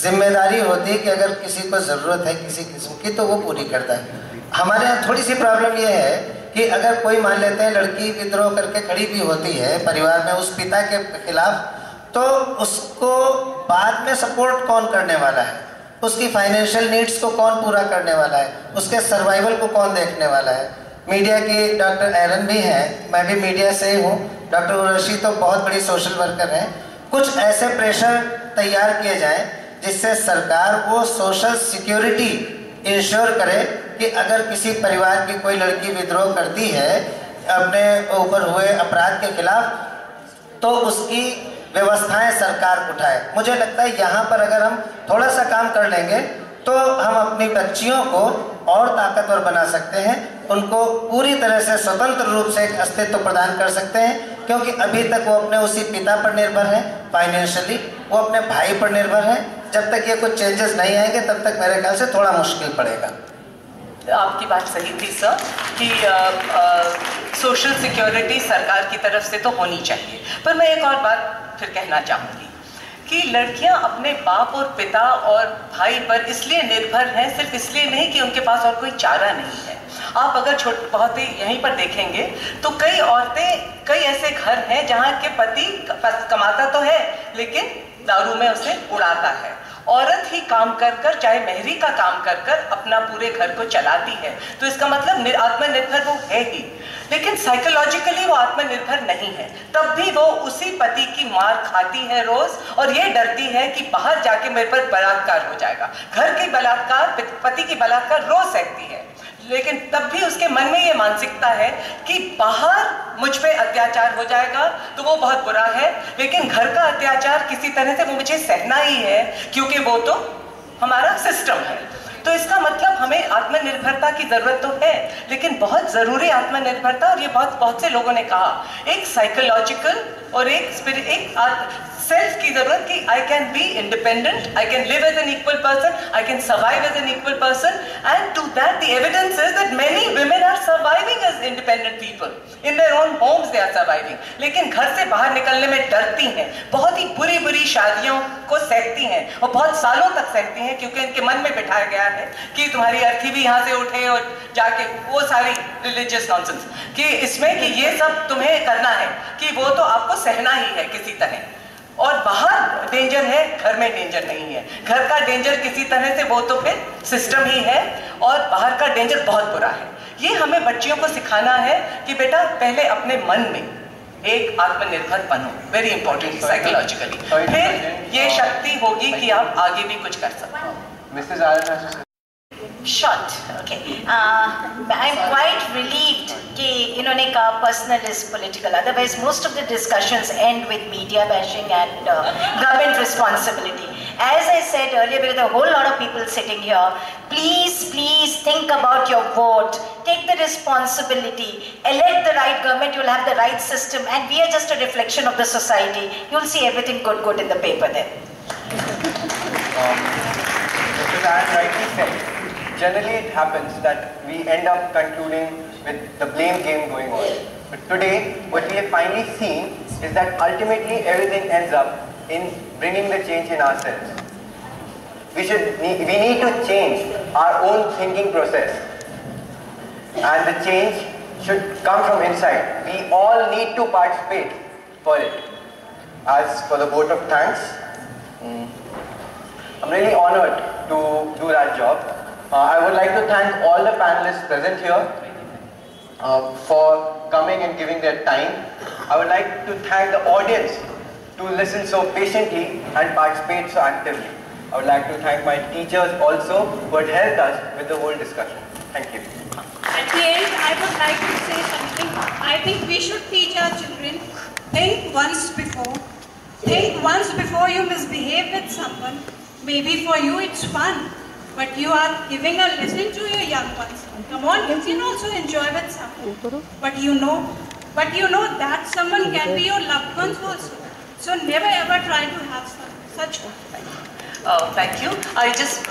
जिम्मेदारी होती है कि अगर किसी को ज़रूरत है किसी किस्म की तो वो पूरी करता है। हमारे यहाँ थोड़ी सी प्रॉब्लम ये है कि अगर कोई मान लेते हैं लड़की विद्रोह करके खड़ी भी होती है परिवार में उस पिता के खिलाफ, तो उसको बाद में सपोर्ट कौन करने वाला है, उसकी फाइनेंशियल नीड्स को कौन पूरा करने वाला है, उसके सर्वाइवल को कौन देखने वाला है। मीडिया की डॉक्टर एरन भी हैं, मैं भी मीडिया से ही हूँ, डॉक्टर उर्वशी तो बहुत बड़ी सोशल वर्कर हैं। कुछ ऐसे प्रेशर तैयार किए जाएं जिससे सरकार वो सोशल सिक्योरिटी इंश्योर करे कि अगर किसी परिवार की कोई लड़की विद्रोह करती है अपने ऊपर हुए अपराध के खिलाफ, तो उसकी व्यवस्थाएं सरकार उठाए। मुझे लगता है यहाँ पर अगर हम थोड़ा सा काम कर लेंगे तो हम अपनी बच्चियों को और ताकतवर बना सकते हैं, उनको पूरी तरह से स्वतंत्र रूप से एक अस्तित्व प्रदान कर सकते हैं, क्योंकि अभी तक वो अपने उसी पिता पर निर्भर हैं फाइनेंशियली, वो अपने भाई पर निर्भर हैं। जब तक ये कुछ चेंजेस नहीं आएंगे तब तक मेरे ख्याल से थोड़ा मुश्किल पड़ेगा। आपकी बात सही थी सर कि सोशल सिक्योरिटी सरकार की तरफ से तो होनी चाहिए, पर मैं एक और बात फिर कहना चाहूँगी कि लड़कियां अपने बाप और पिता और भाई पर इसलिए निर्भर हैं, सिर्फ इसलिए नहीं कि उनके पास और कोई चारा नहीं है। आप अगर बहुत ही यहीं पर देखेंगे तो कई औरतें, कई ऐसे घर हैं जहाँ के पति कमाता तो है लेकिन दारू में उसे उड़ाता है। औरत ही काम कर कर, चाहे मेहरी का काम कर कर अपना पूरे घर को चलाती है, तो इसका मतलब आत्मनिर्भर वो है ही, लेकिन साइकोलॉजिकली वो आत्मनिर्भर नहीं है। तब भी वो उसी पति की मार खाती है रोज, और ये डरती है कि बाहर जाके मेरे पर बलात्कार हो जाएगा। घर की बलात्कार, पति की बलात्कार रोज सहती है, लेकिन तब भी उसके मन में ये मानसिकता है कि बाहर मुझ पे अत्याचार हो जाएगा तो वो बहुत बुरा है, लेकिन घर का अत्याचार किसी तरह से वो मुझे सहना ही है, क्योंकि वो तो हमारा सिस्टम है। तो इसका मतलब हमें आत्मनिर्भरता की जरूरत तो है, लेकिन बहुत जरूरी आत्मनिर्भरता, और ये बहुत से लोगों ने कहा, एक साइकोलॉजिकल और एक सेल्फ की जरूरत कि I can be independent, I can live as an equal person, I can survive as an equal person, and to that the evidence is that many women are surviving as independent people in their own homes, they are surviving, लेकिन घर से बाहर निकलने में डरती हैं, बहुत ही बुरी बुरी शादियों को सहती हैं और बहुत सालों तक सहती हैं, क्योंकि इनके मन में बिठाया गया है कि तुम्हारी अर्थी भी यहाँ से उठे और जाके वो सारी रिलीजियस नॉनसेंस कि इसमें कि ये सब तुम्हें करना है, कि वो तो आपको सहना ही है किसी तरह, और बाहर डेंजर है, घर में डेंजर नहीं है। घर का डेंजर किसी तरह से वो तो फिर सिस्टम ही है, और बाहर का डेंजर बहुत बुरा है। ये हमें बच्चियों को सिखाना है कि बेटा पहले अपने मन में एक आत्मनिर्भर बनो, वेरी इंपॉर्टेंट साइकोलॉजिकली, फिर ये शक्ति होगी कि आप आगे भी कुछ कर सको। Mrs. Allen, Short, okay. I'm quite relieved कि इन्होंने कहा personal is political. Otherwise, most of the discussions end with media bashing and government responsibility. As I said earlier, there are a whole lot of people sitting here. Please think about your vote. Take the responsibility. Elect the right government. You'll have the right system, and we are just a reflection of the society. You'll see everything good in the paper then. Mrs. Allen rightly said. Generally it happens that we end up concluding with the blame game going on. But today, what we have finally seen is that ultimately everything ends up in bringing the change in ourselves. We need to change our own thinking process. And the change should come from inside. We all need to participate for it. As for the vote of thanks, I'm really honored to do that job. I would like to thank all the panelists present here for coming and giving their time. I would like to thank the audience to listen so patiently and participate so actively. I would like to thank my teachers also who had helped us with the whole discussion. Thank you. At the end, I would like to say something. I think we should teach our children, think once before. Think once before you misbehave with someone. Maybe for you it's fun, but you are giving a lesson to your young ones. Come on, you can also enjoy with someone. But you know that someone can be your loved ones also. So never ever try to have such fun. Thank you. I just...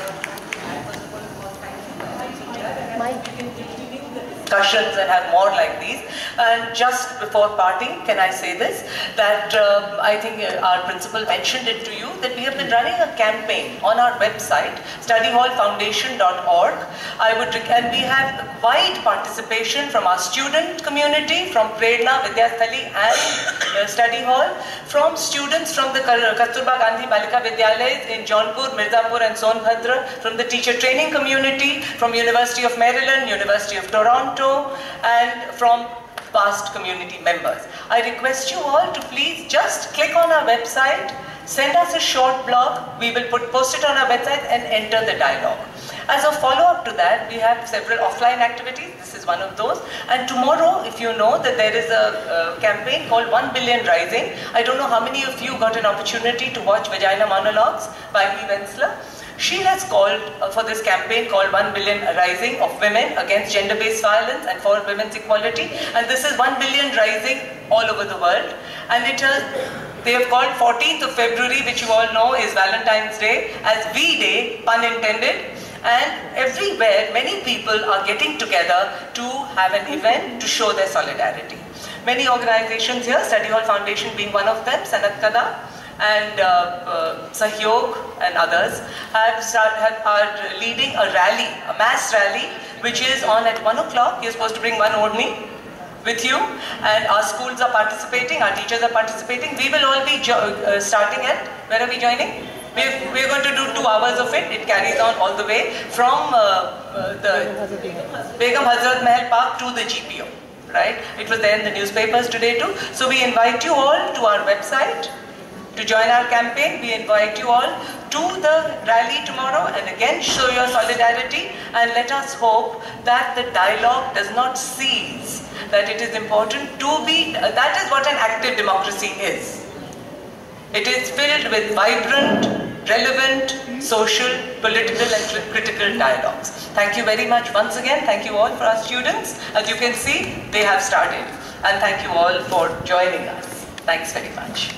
discussions and have more like these. And just before parting, can I say this, that I think our principal mentioned it to you, that we have been running a campaign on our website, studyhallfoundation.org. And we have wide participation from our student community, from Prerna, Vidyasthali and Study Hall, from students from the Kasturba Gandhi Balika Vidyalayas in Jaunpur, Mirzapur and Sonbhadra, from the teacher training community, from University of Maryland, University of Toronto, and from past community members. I request you all to please just click on our website, send us a short blog, we will post it on our website and enter the dialogue. As a follow-up to that, we have several offline activities. This is one of those. And tomorrow, if you know that there is a campaign called 1 Billion Rising. I don't know how many of you got an opportunity to watch Vagina Monologues by Eve Ensler. She has called for this campaign called 1 Billion Rising of Women Against Gender-Based Violence and for Women's Equality. And this is 1 Billion Rising all over the world. And they have called 14th of February, which you all know is Valentine's Day, as V-Day, pun intended. And everywhere, many people are getting together to have an event to show their solidarity. Many organizations here, Study Hall Foundation being one of them, Sanat Kada, and Sahyog and others, are leading a rally, a mass rally, which is on at 1 o'clock. You're supposed to bring one Odni with you, and our schools are participating, our teachers are participating. We will all be starting at, where are we joining? We're going to do 2 hours of it. It carries on all the way from the Begum Hazrat Mahal Park to the GPO, right? It was there in the newspapers today too. So we invite you all to our website to join our campaign. We invite you all to the rally tomorrow and again show your solidarity, and let us hope that the dialogue does not cease, that it is important to be, that is what an active democracy is. It is filled with vibrant, relevant, social, political and critical dialogues. Thank you very much once again. Thank you all for our students. As you can see, they have started. And thank you all for joining us. Thanks very much.